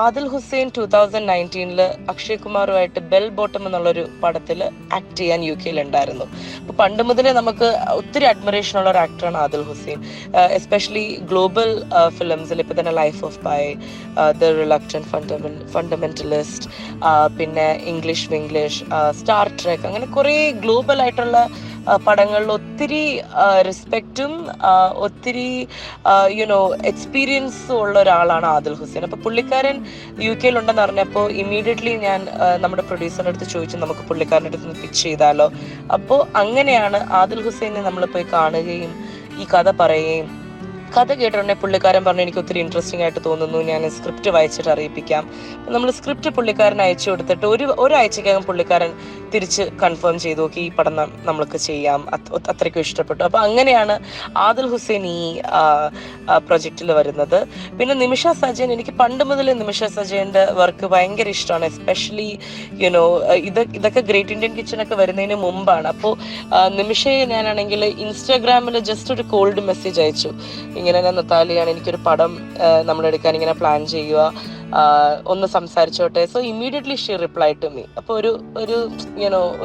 ആദിൽ ഹുസൈൻ 2019 അക്ഷയ് കുമാറുമായിട്ട് ബെൽ ബോട്ടം എന്നുള്ളൊരു പടത്തിൽ ആക്ട് ചെയ്യാൻ UK ഉണ്ടായിരുന്നു. അപ്പോൾ പണ്ട് മുതലേ നമുക്ക് ഒത്തിരി അഡ്മിറേഷൻ ഉള്ള ഒരു ആക്ടറാണ് ആദിൽ ഹുസൈൻ. എസ്പെഷ്യലി ഗ്ലോബൽ ഫിലിംസിൽ ഇപ്പോൾ തന്നെ life of pi, the reluctant fundamentalist, പിന്നെ ഇംഗ്ലീഷ്, സ്റ്റാർ ട്രെക്ക്, അങ്ങനെ കുറേ ഗ്ലോബൽ ആയിട്ടുള്ള പടങ്ങളിൽ ഒത്തിരി റെസ്പെക്റ്റും ഒത്തിരി എക്സ്പീരിയൻസും ഉള്ള ഒരാളാണ് ആദിൽ ഹുസൈൻ. അപ്പോൾ പുള്ളിക്കാരൻ UK ഉണ്ടെന്ന് അറിഞ്ഞപ്പോൾ ഇമ്മീഡിയറ്റ്ലി ഞാൻ നമ്മുടെ പ്രൊഡ്യൂസറിൻ്റെ അടുത്ത് ചോദിച്ചു, നമുക്ക് പുള്ളിക്കാരൻ്റെ അടുത്ത് നിന്ന് പിച്ച് ചെയ്താലോ. അപ്പോൾ അങ്ങനെയാണ് ആദിൽ ഹുസൈനെ നമ്മൾ പോയി കാണുകയും ഈ കഥ പറയുകയും, കഥ കേട്ടിട്ടുണ്ടെങ്കിൽ പുള്ളിക്കാരൻ പറഞ്ഞു എനിക്ക് ഒത്തിരി ഇൻട്രസ്റ്റിംഗ് ആയിട്ട് തോന്നുന്നു, ഞാൻ സ്ക്രിപ്റ്റ് വായിച്ചിട്ട് അറിയിപ്പിക്കാം. നമ്മൾ സ്ക്രിപ്റ്റ് പുള്ളിക്കാരൻ അയച്ചു കൊടുത്തിട്ട് ഒരാഴ്ചക്കകം പുള്ളിക്കാരൻ തിരിച്ച് കൺഫേം ചെയ്തു, ഓക്കെ ഈ പടം നമ്മൾക്ക് ചെയ്യാം, അത്രയ്ക്കും ഇഷ്ടപ്പെട്ടു. അപ്പോൾ അങ്ങനെയാണ് ആദിൽ ഹുസൈൻ ഈ പ്രൊജക്റ്റിൽ വരുന്നത്. പിന്നെ നിമിഷ സജയൻ, എനിക്ക് പണ്ട് മുതൽ നിമിഷ സജയൻ്റെ വർക്ക് ഭയങ്കര ഇഷ്ടമാണ്. എസ്പെഷ്യലി ഇതൊക്കെ ഗ്രേറ്റ് ഇന്ത്യൻ കിച്ചണൊക്കെ വരുന്നതിന് മുമ്പാണ്. അപ്പോൾ നിമിഷയെ ഞാനാണെങ്കിൽ ഇൻസ്റ്റാഗ്രാമിൽ ജസ്റ്റ് ഒരു കോൾഡ് മെസ്സേജ് അയച്ചു, ഇങ്ങനെ ഞാൻ നത്താലിയാണ്, എനിക്കൊരു പടം നമ്മളെടുക്കാൻ ഇങ്ങനെ പ്ലാൻ ചെയ്യുക, ഒന്ന് സംസാരിച്ചോട്ടെ. So immediately she reply to me. അപ്പോൾ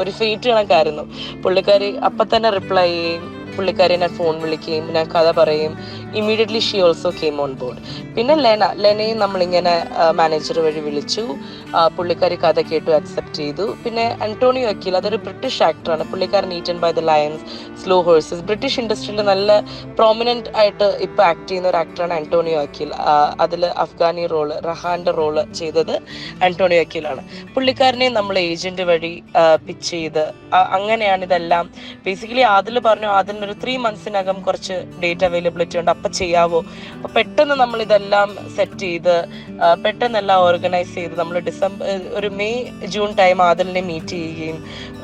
ഒരു ഫേറ്റ് കണക്കായിരുന്നു. പുള്ളിക്കാരി അപ്പം തന്നെ റിപ്ലൈ ചെയ്യും, പുള്ളിക്കാരി എന്നെ ഫോൺ വിളിക്കുകയും ഞാൻ കഥ പറയും. Immediately she also came on board. പിന്നെ ലെനയും നമ്മളിങ്ങനെ മാനേജർ വഴി വിളിച്ചു, പുള്ളിക്കാരി കഥ കേട്ടു, അക്സെപ്റ്റ് ചെയ്തു. പിന്നെ അന്റോണിയോ അക്കീൽ, അതൊരു ബ്രിട്ടീഷ് ആക്ടറാണ്. പുള്ളിക്കാരൻ Eaten by the Lions, Slow Horses, British ഇൻഡസ്ട്രിയിൽ നല്ല പ്രോമിനൻ്റ് ആയിട്ട് ഇപ്പോൾ ആക്ട് ചെയ്യുന്ന ഒരു ആക്ടറാണ് അന്റോണിയോ അക്കീൽ. അതിൽ അഫ്ഗാനി റോള്, റഹാൻ്റെ റോള് ചെയ്തത് അന്റോണിയോ അക്കീലാണ്. പുള്ളിക്കാരനെ നമ്മൾ ഏജന്റ് വഴി പിച്ച് ചെയ്ത് അങ്ങനെയാണ് ഇതെല്ലാം. ബേസിക്കലി ആദിൽ പറഞ്ഞു, ആദിലിനൊരു 3 months കുറച്ച് ഡേറ്റ് അവൈലബിലിറ്റി ഉണ്ട്, അപ്പം ചെയ്യാവോ. അപ്പം പെട്ടെന്ന് നമ്മൾ ഇതെല്ലാം സെറ്റ് ചെയ്ത് പെട്ടെന്നെല്ലാം ഓർഗനൈസ് ചെയ്ത് നമ്മൾ ഒരു മെയ് ജൂൺ ടൈം ആദിലിനെ മീറ്റ് ചെയ്യുകയും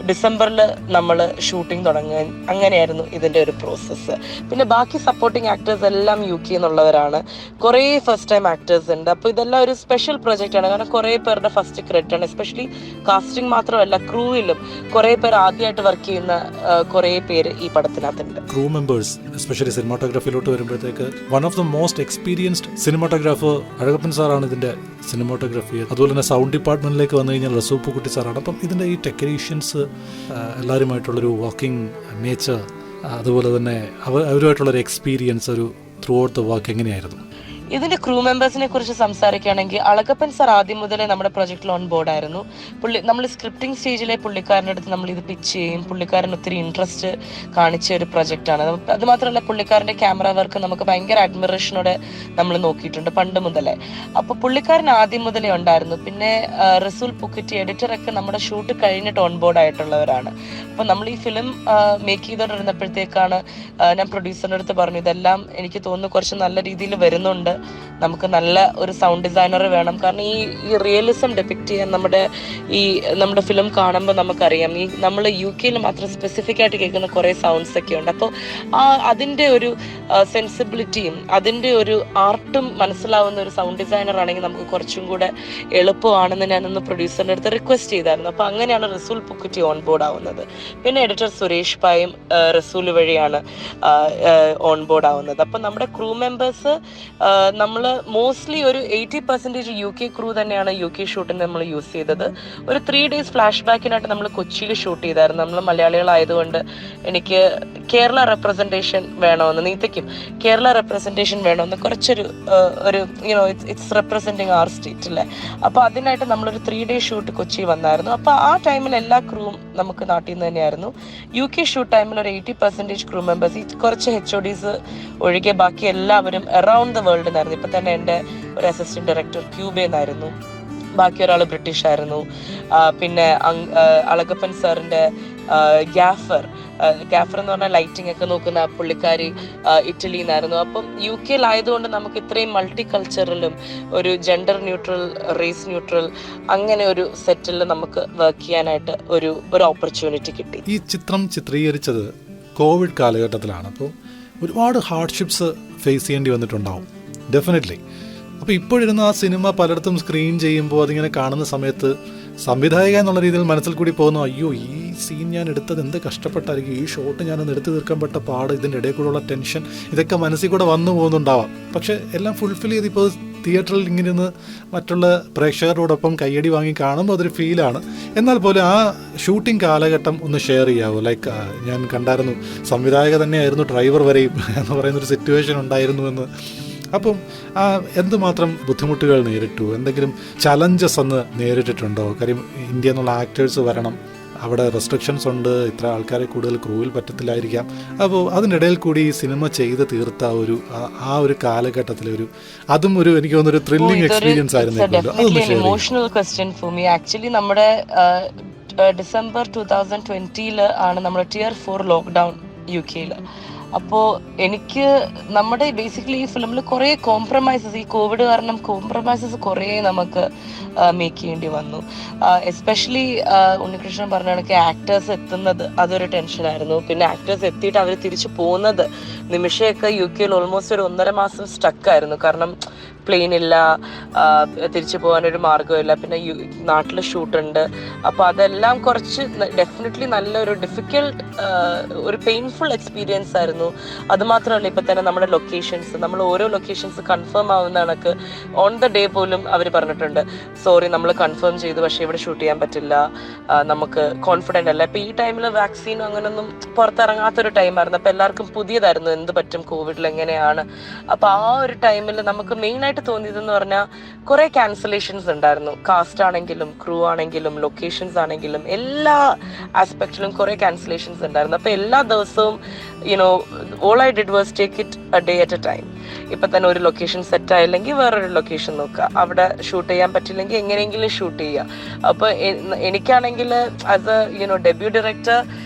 ഡിസംബറിൽ നമ്മൾ ഷൂട്ടിംഗ് തുടങ്ങുക. അങ്ങനെയായിരുന്നു ഇതിൻ്റെ ഒരു പ്രോസസ്സ്. പിന്നെ ബാക്കി സപ്പോർട്ടിങ് ആക്ടേഴ്സ് എല്ലാം UK എന്നുള്ളവരാണ്. കുറേ ഫസ്റ്റ് ടൈം ആക്ടേഴ്സ് ഉണ്ട്. അപ്പോൾ ഇതെല്ലാം ഒരു സ്പെഷ്യൽ പ്രൊജക്റ്റാണ്. കാരണം കുറേ പേരുടെ ഫസ്റ്റ് ക്രെഡിറ്റ് ആണ്. എസ്പെഷ്യലി കാസ്റ്റിംഗ് മാത്രമല്ല, ക്രൂവിലും കുറേ പേർ ആദ്യമായിട്ട് വർക്ക് ചെയ്യുന്ന കുറേ പേര് ഈ പടത്തിനകത്തുണ്ട്. ക്രൂ മെമ്പേഴ്സ്, എസ്പെഷ്യലി സിനിമാറ്റോഗ്രാഫിയിലോട്ട് വരുമ്പോഴത്തേക്ക് one of the most experienced cinematographer Azhagappan സാറാണ് ഇതിൻ്റെ സിനിമാറ്റോഗ്രാഫി. അതുപോലെ തന്നെ സൗണ്ട് ഡിപ്പാർട്ട്മെൻറ്റിലേക്ക് വന്നു കഴിഞ്ഞാൽ റസൂപ്പുകുട്ടി സാറാണ്. അപ്പം ഇതിൻ്റെ ഈ ടെക്നീഷ്യൻസ് എല്ലാവരുമായിട്ടുള്ളൊരു വർക്കിംഗ് നേച്ചർ, അതുപോലെ തന്നെ അവരുമായിട്ടുള്ളൊരു എക്സ്പീരിയൻസ്, ഒരു ത്രൂ ഔട്ട് ദ വർക്ക് എങ്ങനെയായിരുന്നു? ഇതിന്റെ ക്രൂ മെമ്പേഴ്സിനെ കുറിച്ച് സംസാരിക്കുകയാണെങ്കിൽ അളകപ്പൻ സാർ ആദ്യം മുതലേ നമ്മുടെ പ്രൊജക്റ്റിൽ ഓൺ ബോർഡ് ആയിരുന്നു. നമ്മൾ സ്ക്രിപ്റ്റിംഗ് സ്റ്റേജിലെ പുള്ളിക്കാരൻ്റെ അടുത്ത് നമ്മൾ ഇത് പിച്ച് ചെയ്യും. പുള്ളിക്കാരൻ ഒത്തിരി ഇൻട്രസ്റ്റ് കാണിച്ച ഒരു പ്രൊജക്റ്റാണ്. അത് മാത്രമല്ല പുള്ളിക്കാരൻ്റെ ക്യാമറ വർക്ക് നമുക്ക് ഭയങ്കര അഡ്മിറേഷനോടെ നമ്മൾ നോക്കിയിട്ടുണ്ട് പണ്ട് മുതലേ. അപ്പോൾ പുള്ളിക്കാരൻ ആദ്യം മുതലേ ഉണ്ടായിരുന്നു. പിന്നെ റസൂൽ പുക്കിറ്റി, എഡിറ്ററൊക്കെ നമ്മുടെ ഷൂട്ട് കഴിഞ്ഞിട്ട് ഓൺ ബോർഡ് ആയിട്ടുള്ളവരാണ്. അപ്പോൾ നമ്മൾ ഈ ഫിലിം മേക്ക് ചെയ്തുകൊണ്ടിരുന്നപ്പോഴത്തേക്കാണ് ഞാൻ പ്രൊഡ്യൂസറിൻ്റെ അടുത്ത് പറഞ്ഞു, ഇതെല്ലാം എനിക്ക് തോന്നുന്നു കുറച്ച് നല്ല രീതിയിൽ വരുന്നുണ്ട്, നമുക്ക് നല്ല ഒരു സൗണ്ട് ഡിസൈനർ വേണം. കാരണം ഈ റിയലിസം ഡെപിക്റ്റ് ചെയ്യാൻ നമ്മുടെ ഫിലിം കാണുമ്പോൾ നമുക്കറിയാം, നമ്മൾ UK മാത്രം സ്പെസിഫിക് ആയിട്ട് കേൾക്കുന്ന കുറേ സൗണ്ട്സ് ഒക്കെ ഉണ്ട്. അപ്പോൾ അതിൻ്റെ ഒരു സെൻസിബിലിറ്റിയും അതിൻ്റെ ഒരു ആർട്ടും മനസ്സിലാവുന്ന ഒരു സൗണ്ട് ഡിസൈനർ ആണെങ്കിൽ നമുക്ക് കുറച്ചും കൂടെ എളുപ്പമാണെന്ന് ഞാനൊന്ന് പ്രൊഡ്യൂസറിൻ്റെ അടുത്ത് റിക്വസ്റ്റ് ചെയ്തായിരുന്നു. അപ്പോൾ അങ്ങനെയാണ് റസൂൽ പുക്കുറ്റി ഓൺ ബോർഡ് ആവുന്നത്. പിന്നെ എഡിറ്റർ സുരേഷ് പായും റസൂൽ വഴിയാണ് ഓൺ ബോർഡ് ആവുന്നത്. അപ്പോൾ നമ്മുടെ ക്രൂ മെമ്പേഴ്സ് നമ്മൾ മോസ്റ്റ്ലി ഒരു 80% UK ക്രൂ തന്നെയാണ് UK ഷൂട്ടിന് നമ്മൾ യൂസ് ചെയ്തത്. ഒരു 3 days ഫ്ലാഷ് ബാക്കിനായിട്ട് നമ്മൾ കൊച്ചിയിൽ ഷൂട്ട് ചെയ്തായിരുന്നു. നമ്മൾ മലയാളികളായതുകൊണ്ട് എനിക്ക് കേരള റെപ്രസെൻറ്റേഷൻ വേണമെന്ന്, നീത്തയ്ക്കും കേരള റെപ്രസെൻറ്റേഷൻ വേണമെന്ന് കുറച്ചൊരു ഇറ്റ്സ് റെപ്രസെൻറ്റിങ് ആർ സ്റ്റേറ്റ് അല്ലേ. അപ്പോൾ അതിനായിട്ട് നമ്മളൊരു 3 days ഷൂട്ട് കൊച്ചി വന്നായിരുന്നു. അപ്പോൾ ആ ടൈമിൽ എല്ലാ ക്രൂവും നമുക്ക് നാട്ടിൽ നിന്ന് തന്നെയായിരുന്നു. UK ഷൂട്ട് ടൈമിൽ ഒരു 80% ക്രൂ മെമ്പേഴ്സ്, കുറച്ച് HODs ഒഴികെ ബാക്കി എല്ലാവരും അറൗണ്ട് ദ വേൾഡ് എന്നായിരുന്നു. ഇപ്പം തന്നെ എൻ്റെ ഒരു അസിസ്റ്റന്റ് ഡയറക്ടർ ക്യൂബയെന്നായിരുന്നു, ബാക്കി ഒരാൾ ബ്രിട്ടീഷ് ആയിരുന്നു. പിന്നെ അളകപ്പൻ സാറിൻ്റെ ഗാഫർ എന്ന് പറഞ്ഞാൽ ലൈറ്റിംഗ് ഒക്കെ നോക്കുന്ന പുള്ളിക്കാരി ഇറ്റലിയിൽ നിന്നായിരുന്നു. അപ്പം UK ആയതുകൊണ്ട് നമുക്ക് ഇത്രയും മൾട്ടി കൾച്ചറലും ഒരു ജെൻഡർ ന്യൂട്രൽ, റേസ് ന്യൂട്രൽ അങ്ങനെ ഒരു സെറ്റിൽ നമുക്ക് വർക്ക് ചെയ്യാനായിട്ട് ഒരു ഓപ്പർച്യൂണിറ്റി കിട്ടി. ഈ ചിത്രം ചിത്രീകരിച്ചത് കോവിഡ് കാലഘട്ടത്തിലാണ്. അപ്പോൾ ഒരുപാട് ഹാർഡ്ഷിപ്സ് ഫേസ് ചെയ്യേണ്ടി വന്നിട്ടുണ്ടാവും ഡെഫിനറ്റ്ലി. അപ്പോൾ ഇപ്പോഴിരുന്ന് ആ സിനിമ പലയിടത്തും സ്ക്രീൻ ചെയ്യുമ്പോൾ അതിങ്ങനെ കാണുന്ന സമയത്ത് സംവിധായക എന്നുള്ള രീതിയിൽ മനസ്സിൽ കൂടി പോകുന്നു, അയ്യോ ഈ സീൻ ഞാൻ എടുത്തത് എന്ത് കഷ്ടപ്പെട്ടായിരിക്കും, ഈ ഷോട്ട് ഞാനൊന്ന് എടുത്തു തീർക്കാൻ പെട്ട പാട്, ഇതിൻ്റെ ഇടയിൽ കൂടെയുള്ള ടെൻഷൻ, ഇതൊക്കെ മനസ്സിൽ കൂടെ വന്നു പോകുന്നുണ്ടാവാം. പക്ഷേ എല്ലാം ഫുൾഫിൽ ചെയ്തിപ്പോൾ തിയേറ്ററിൽ ഇങ്ങനെ ഇരുന്ന് മറ്റുള്ള പ്രേക്ഷകരോടൊപ്പം കയ്യടി വാങ്ങി കാണുമ്പോൾ അതൊരു ഫീലാണ്. എന്നാൽ പോലും ആ ഷൂട്ടിംഗ് കാലഘട്ടം ഒന്ന് ഷെയർ ചെയ്യാവോ? ലൈക്ക് ഞാൻ കണ്ടായിരുന്നു സംവിധായക തന്നെയായിരുന്നു ഡ്രൈവർ വരെയും എന്ന് പറയുന്നൊരു സിറ്റുവേഷൻ ഉണ്ടായിരുന്നുവെന്ന്. അപ്പം എന്തുമാത്രം ബുദ്ധിമുട്ടുകൾ നേരിട്ടു, എന്തെങ്കിലും ചലഞ്ചസ് അന്ന് നേരിട്ടിട്ടുണ്ടോ? കാര്യം ഇന്ത്യ എന്നുള്ള ആക്ടേഴ്സ് വരണം, അവിടെ റെസ്ട്രിക്ഷൻസ് ഉണ്ട്, ഇത്ര ആൾക്കാരെ കൂടുതൽ ക്രൂവിൽ പറ്റത്തില്ലായിരിക്കാം. അപ്പോൾ അതിനിടയിൽ കൂടി ഈ സിനിമ ചെയ്ത് തീർത്ത ആ ഒരു കാലഘട്ടത്തിലെ അതും എനിക്ക് തോന്നുന്നു ത്രില്ലിംഗ് എക്സ്പീരിയൻസ് ആയിരുന്നു. Emotional question for me. Actually നമ്മുടെ ഡിസംബർ 2020 ആണ് നമ്മുടെ Tier 4 ലോക്ക്ഡൗൺ UK. അപ്പോൾ എനിക്ക് നമ്മുടെ ബേസിക്കലി ഈ ഫിലിമിൽ കുറേ കോംപ്രമൈസസ്, ഈ കോവിഡ് കാരണം കോംപ്രമൈസസ് കുറേ നമുക്ക് മേക്ക് ചെയ്യേണ്ടി വന്നു. എസ്പെഷ്യലി ഉണ്ണികൃഷ്ണൻ പറഞ്ഞ കണക്ക് ആക്ടേഴ്സ് എത്തുന്നത് അതൊരു ടെൻഷനായിരുന്നു. പിന്നെ ആക്ടേഴ്സ് എത്തിയിട്ട് അവർ തിരിച്ചു പോകുന്നത്, നിമിഷയൊക്കെ UK ഓൾമോസ്റ്റ് ഒരു 1.5 മാസം സ്റ്റക്കായിരുന്നു. കാരണം പ്ലെയിൻ ഇല്ല, തിരിച്ചു പോകാനൊരു മാർഗ്ഗമില്ല, പിന്നെ നാട്ടിൽ ഷൂട്ടുണ്ട്. അപ്പോൾ അതെല്ലാം കുറച്ച് ഡെഫിനറ്റ്ലി നല്ലൊരു ഡിഫിക്കൽട്ട്, ഒരു പെയിൻഫുൾ എക്സ്പീരിയൻസ് ആയിരുന്നു. അതുമാത്രമല്ല, ഇപ്പം തന്നെ നമ്മുടെ ലൊക്കേഷൻസ്, നമ്മൾ ഓരോ ലൊക്കേഷൻസ് കൺഫേം ആവുന്ന കണക്ക് ഓൺ ദ ഡേ പോലും അവർ പറഞ്ഞിട്ടുണ്ട്, സോറി നമ്മൾ കൺഫേം ചെയ്തു പക്ഷേ ഇവിടെ ഷൂട്ട് ചെയ്യാൻ പറ്റില്ല, നമുക്ക് കോൺഫിഡൻ്റ് അല്ല. ഇപ്പോൾ ഈ ടൈമിൽ വാക്സിനും അങ്ങനെയൊന്നും പുറത്തിറങ്ങാത്തൊരു ടൈമായിരുന്നു. അപ്പോൾ എല്ലാവർക്കും പുതിയതായിരുന്നു എന്ത് പറ്റും കോവിഡിൽ എങ്ങനെയാണ്. അപ്പോൾ ആ ഒരു ടൈമിൽ നമുക്ക് മെയിനായിട്ട് തോന്നിയതെന്ന് പറഞ്ഞാൽ കുറെ ക്യാൻസലേഷൻസ് ഉണ്ടായിരുന്നു. കാസ്റ്റ് ആണെങ്കിലും ക്രൂ ആണെങ്കിലും ലൊക്കേഷൻസ് ആണെങ്കിലും എല്ലാ ആസ്പെക്റ്റിലും കുറെ ക്യാൻസലേഷൻസ് ഉണ്ടായിരുന്നു. അപ്പോൾ എല്ലാ ദിവസവും all I did was take it a day at a time. ഇപ്പൊ തന്നെ ഒരു ലൊക്കേഷൻ സെറ്റ് ആയില്ലെങ്കിൽ വേറൊരു ലൊക്കേഷൻ നോക്കുക, അവിടെ ഷൂട്ട് ചെയ്യാൻ പറ്റില്ലെങ്കിൽ എങ്ങനെയെങ്കിലും ഷൂട്ട് ചെയ്യുക. അപ്പോൾ എനിക്കാണെങ്കിൽ ആസ് എ ഡെബ്യൂ ഡയറക്ടർ,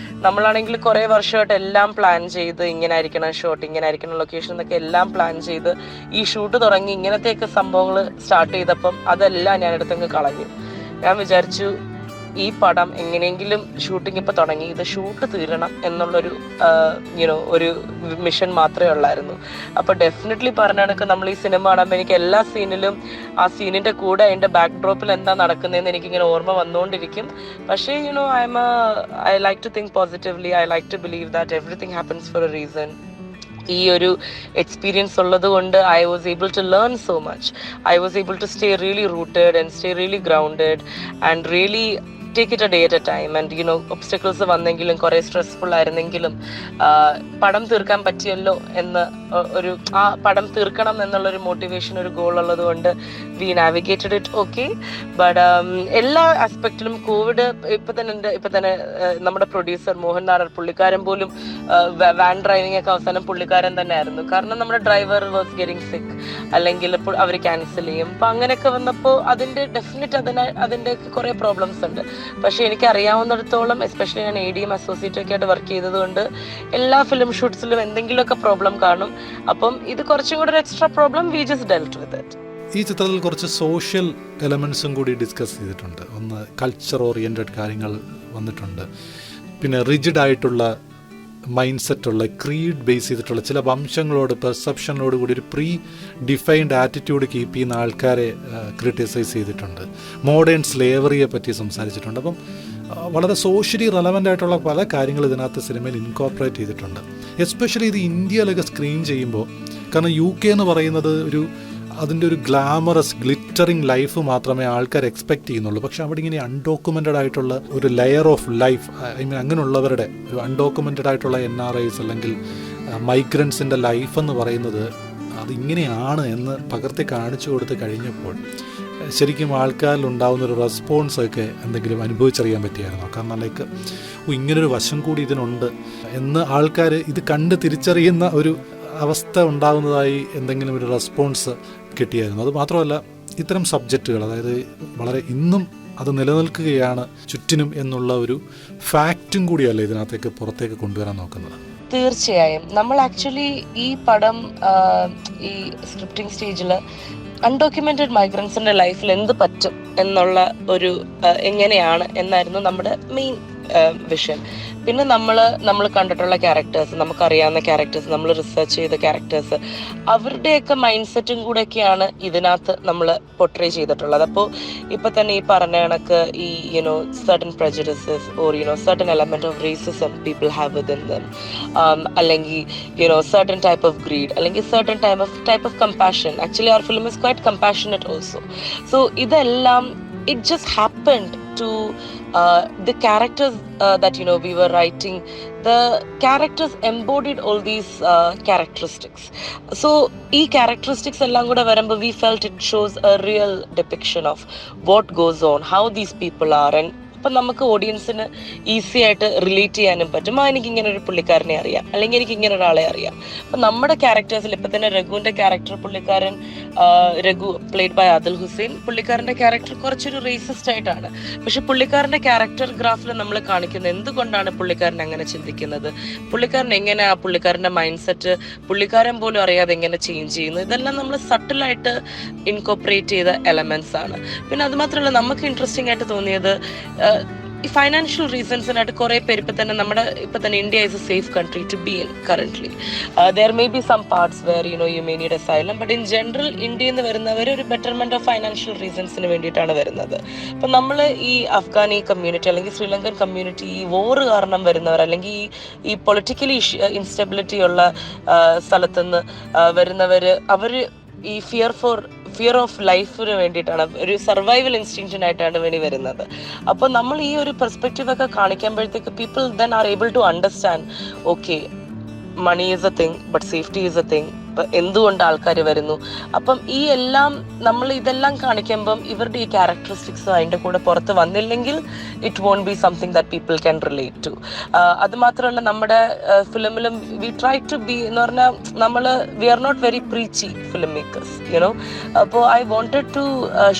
നമ്മളാണെങ്കിൽ കുറേ വർഷമായിട്ട് എല്ലാം പ്ലാൻ ചെയ്ത് ഇങ്ങനെ ആയിരിക്കണം ഷോട്ട്, ഇങ്ങനെ ആയിരിക്കണം ലൊക്കേഷൻ എന്നൊക്കെ എല്ലാം പ്ലാൻ ചെയ്ത് ഈ ഷൂട്ട് തുടങ്ങി ഇങ്ങനത്തെയൊക്കെ സംഭവങ്ങൾ സ്റ്റാർട്ട് ചെയ്തപ്പം അതെല്ലാം ഞാനെടുത്തങ്ങ് കളഞ്ഞു. ഞാൻ വിചാരിച്ചു ഈ പടം എങ്ങനെയെങ്കിലും ഷൂട്ടിംഗ് ഇപ്പോൾ തുടങ്ങി, ഇത് ഷൂട്ട് തീരണം എന്നുള്ളൊരു ഒരു മിഷൻ മാത്രമേ ഉള്ളായിരുന്നു. അപ്പോൾ ഡെഫിനറ്റ്ലി പറഞ്ഞ കണക്ക് നമ്മൾ ഈ സിനിമ കാണുമ്പോൾ എനിക്ക് എല്ലാ സീനിലും ആ സീനിൻ്റെ കൂടെ അതിൻ്റെ ബാക്ക് ഡ്രോപ്പിൽ എന്താ നടക്കുന്നതെന്ന് എനിക്കിങ്ങനെ ഓർമ്മ വന്നുകൊണ്ടിരിക്കും. പക്ഷേ I like to think positively, I like to believe that everything happens for a reason. ഈ ഒരു എക്സ്പീരിയൻസ് ഉള്ളത് കൊണ്ട് I was able to learn so much. I was able to stay really rooted and stay really grounded and really take it a day at a time. And obstacles വന്നെങ്കിലും കുറേ stressful ആയിരുന്നെങ്കിലും പടം തീർക്കാൻ പറ്റിയല്ലോ എന്ന് ആ പടം തീർക്കണം എന്നുള്ളൊരു മോട്ടിവേഷൻ, ഒരു ഗോൾ ഉള്ളത് കൊണ്ട് we navigated it okay. But എല്ലാ ആസ്പെക്റ്റിലും കോവിഡ് ഇപ്പൊ തന്നെ നമ്മുടെ പ്രൊഡ്യൂസർ മോഹൻ നായർ, പുള്ളിക്കാരൻ പോലും വാൻ ഡ്രൈവിംഗ് ഒക്കെ അവസാനം പുള്ളിക്കാരൻ തന്നെ ആയിരുന്നു. കാരണം നമ്മുടെ ഡ്രൈവർ വാസ് ഗെറ്റിംഗ് സിക്ക്, അല്ലെങ്കിൽ അവർ ക്യാൻസൽ ചെയ്യും. അപ്പൊ അങ്ങനെയൊക്കെ വന്നപ്പോൾ അതിന്റെ ഡെഫിനറ്റ് അതിന്റെ കുറെ പ്രോബ്ലംസ് ഉണ്ട്. പക്ഷെ എനിക്ക് അറിയാവുന്നിടത്തോളം, എസ്പെഷ്യലി ഞാൻ ADM അസോസിയേറ്റ് ഒക്കെ ആയിട്ട് വർക്ക് ചെയ്തതുകൊണ്ട് എല്ലാ ഫിലിം ഷൂട്ട്സിലും എന്തെങ്കിലുമൊക്കെ പ്രോബ്ലം കാണും. അപ്പം ഇത് കുറച്ചും കൂടെ ഒരു extra problem, we just delt with it. ഈ ചിത്രത്തിൽ കുറച്ച് സോഷ്യൽ എലമെന്റ്സും കൂടി ഡിസ്കസ് ചെയ്തിട്ടുണ്ട്. ഒന്ന് കൾച്ചർ ഓറിയന്റഡ് കാര്യങ്ങൾ വന്നിട്ടുണ്ട്, പിന്നെ റിജിഡ് ആയിട്ടുള്ള മൈൻഡ് സെറ്റുള്ള, ക്രീഡ് ബേസ് ചെയ്തിട്ടുള്ള ചില വംശങ്ങളോട്, പെർസെപ്ഷനോട് കൂടി ഒരു പ്രീ ഡിഫൈൻഡ് ആറ്റിറ്റ്യൂഡ് കീപ്പ് ചെയ്യുന്ന ആൾക്കാരെ ക്രിട്ടിസൈസ് ചെയ്തിട്ടുണ്ട്. മോഡേൺ സ്ലേവറിയെ പറ്റി സംസാരിച്ചിട്ടുണ്ട്. അപ്പം വളരെ സോഷ്യലി റെലവൻ്റ് ആയിട്ടുള്ള പല കാര്യങ്ങൾ ഇതിനകത്ത് സിനിമയിൽ ഇൻകോർപ്പറേറ്റ് ചെയ്തിട്ടുണ്ട്. എസ്പെഷ്യലി ഇത് ഇന്ത്യയിലൊക്കെ സ്ക്രീൻ ചെയ്യുമ്പോൾ, കാരണം UK എന്ന് പറയുന്നത് അതിൻ്റെ ഒരു ഗ്ലാമറസ് ഗ്ലിറ്ററിങ് ലൈഫ് മാത്രമേ ആൾക്കാർ എക്സ്പെക്റ്റ് ചെയ്യുന്നുള്ളൂ. പക്ഷെ അവിടെ ഇങ്ങനെ അൺഡോക്യുമെൻറ്റഡ് ആയിട്ടുള്ള ഒരു ലെയർ ഓഫ് ലൈഫ്, അങ്ങനെയുള്ളവരുടെ ഒരു അൺഡോക്യുമെൻറ്റഡ് ആയിട്ടുള്ള NRIs അല്ലെങ്കിൽ മൈഗ്രൻസിൻ്റെ ലൈഫ് എന്ന് പറയുന്നത് അതിങ്ങനെയാണ് എന്ന് പകർത്തി കാണിച്ചു കൊടുത്ത് കഴിഞ്ഞപ്പോൾ ശരിക്കും ആൾക്കാരിൽ ഉണ്ടാകുന്നൊരു റെസ്പോൺസൊക്കെ എന്തെങ്കിലും അനുഭവിച്ചറിയാൻ പറ്റിയായിരുന്നോ? കാരണം ലൈക്ക് ഇങ്ങനൊരു വശം കൂടി ഇതിനുണ്ട് എന്ന് ആൾക്കാർ ഇത് കണ്ട് തിരിച്ചറിയുന്ന ഒരു അവസ്ഥ ഉണ്ടാകുന്നതായി എന്തെങ്കിലും ഒരു റെസ്പോൺസ് കിട്ടിയായിരുന്നു? അത് മാത്രമല്ല, ഇത്തരം സബ്ജക്റ്റുകൾ, അതായത് വളരെ ഇന്നും അത് നിലനിൽക്കുകയാണ് ചുറ്റിനും എന്നുള്ള ഒരു ഫാക്റ്റും കൂടിയല്ലേ ഇതിനകത്തേക്ക് പുറത്തേക്ക് കൊണ്ടുവരാൻ നോക്കുന്നത്? തീർച്ചയായും. നമ്മൾ ആക്ച്വലി ഈ പടം ഈ സ്ക്രിപ്റ്റിംഗ് സ്റ്റേജിൽ അൺഡോക്യുമെന്റഡ് മൈഗ്രൻസിന്റെ ലൈഫിൽ എന്ത് പറ്റും എന്നുള്ള ഒരു എങ്ങനെയാണ് എന്നായിരുന്നു നമ്മുടെ മെയിൻ വിഷൻ. പിന്നെ നമ്മൾ കണ്ടിട്ടുള്ള ക്യാരക്ടേഴ്സ്, നമുക്കറിയാവുന്ന ക്യാരക്ടേഴ്സ്, നമ്മൾ റിസർച്ച് ചെയ്ത ക്യാരക്ടേഴ്സ്, അവരുടെയൊക്കെ മൈൻഡ് സെറ്റും കൂടെയൊക്കെയാണ് ഇതിനകത്ത് നമ്മൾ പൊർട്രേ ചെയ്തിട്ടുള്ളത്. അപ്പോൾ ഇപ്പം തന്നെ ഈ പറഞ്ഞ കണക്ക് ഈ certain prejudices or certain element of racism people have within them, അല്ലെങ്കിൽ certain type of greed, അല്ലെങ്കിൽ certain type of compassion. Actually our film is quite compassionate also. So ഇതെല്ലാം it just happened to the characters that we were writing. The characters embodied all these characteristics. So ee characteristics ellam kuda varumbo we felt it shows a real depiction of what goes on, how these people are, and അപ്പം നമുക്ക് ഓഡിയൻസിന് easy ആയിട്ട് relate ചെയ്യാനും പറ്റും. എനിക്ക് ഇങ്ങനെ ഒരു പുള്ളിക്കാരനെ അറിയാം, അല്ലെങ്കിൽ എനിക്ക് ഇങ്ങനെ ഒരാളെ അറിയാം. അപ്പം നമ്മുടെ ക്യാരക്ടേഴ്സിൽ ഇപ്പം തന്നെ രഘുവിൻ്റെ ക്യാരക്ടർ, പുള്ളിക്കാരൻ രഘു പ്ലേഡ് ബൈ ആദിൽ ഹുസൈൻ, പുള്ളിക്കാരൻ്റെ ക്യാരക്ടർ കുറച്ചൊരു റേസിസ്റ്റ് ആയിട്ടാണ്. പക്ഷെ പുള്ളിക്കാരൻ്റെ ക്യാരക്ടർ ഗ്രാഫിൽ നമ്മൾ കാണിക്കുന്നത് എന്തുകൊണ്ടാണ് പുള്ളിക്കാരൻ അങ്ങനെ ചിന്തിക്കുന്നത്, പുള്ളിക്കാരൻ എങ്ങനെ ആ പുള്ളിക്കാരൻ്റെ മൈൻഡ് സെറ്റ് പുള്ളിക്കാരൻ പോലും അറിയാതെ എങ്ങനെ ചേഞ്ച് ചെയ്യുന്നു, ഇതെല്ലാം നമ്മൾ സട്ടിലായിട്ട് ഇൻകോപ്പറേറ്റ് ചെയ്ത എലമെന്റ്സ് ആണ്. പിന്നെ അതുമാത്രമല്ല, നമുക്ക് ഇൻട്രസ്റ്റിംഗ് ആയിട്ട് തോന്നിയത് ഈ ഫൈനാൻഷ്യൽ റീസൺസിനായിട്ട് കുറേ പേര് ഇപ്പം തന്നെ India is a safe country to be in currently. There may be some parts where you may need asylum, but in general ഇന്ത്യയിൽ നിന്ന് വരുന്നവർ ഒരു ബെറ്റർമെന്റ് ഓഫ് ഫൈനാൻഷ്യൽ റീസൺസിന് വേണ്ടിയിട്ടാണ് വരുന്നത്. അപ്പം നമ്മൾ ഈ അഫ്ഗാനി കമ്മ്യൂണിറ്റി അല്ലെങ്കിൽ ശ്രീലങ്കൻ കമ്മ്യൂണിറ്റി ഈ വോർ കാരണം വരുന്നവർ, അല്ലെങ്കിൽ ഈ പൊളിറ്റിക്കലി ഇൻസ്റ്റെബിലിറ്റി ഉള്ള സ്ഥലത്തുനിന്ന് വരുന്നവർ, അവർ ഈ ഫിയർ ഓഫ് ലൈഫിന് വേണ്ടിയിട്ടാണ്, ഒരു സർവൈവൽ ഇൻസ്റ്റിങ്ക്റ്റിനായിട്ടാണ് വേണ്ടി വരുന്നത്. അപ്പോൾ നമ്മൾ ഈ ഒരു പെർസ്പെക്റ്റീവ് ഒക്കെ കാണിക്കുമ്പോഴത്തേക്ക് people then are able to understand, okay, money is a thing but safety is a thing, എന്തുകൊണ്ട് ആൾക്കാർ വരുന്നു. അപ്പം ഈ നമ്മൾ ഇതെല്ലാം കാണിക്കുമ്പം ഇവരുടെ ഈ ക്യാരക്ടറിസ്റ്റിക്സ് അതിൻ്റെ കൂടെ പുറത്ത് വന്നില്ലെങ്കിൽ it won't be something that people can relate to. അതുമാത്രമല്ല, നമ്മുടെ ഫിലിമിലും വി ട്രൈ ടു ബി എന്ന് പറഞ്ഞാൽ we are not very preachy film makers, അപ്പോൾ I wanted to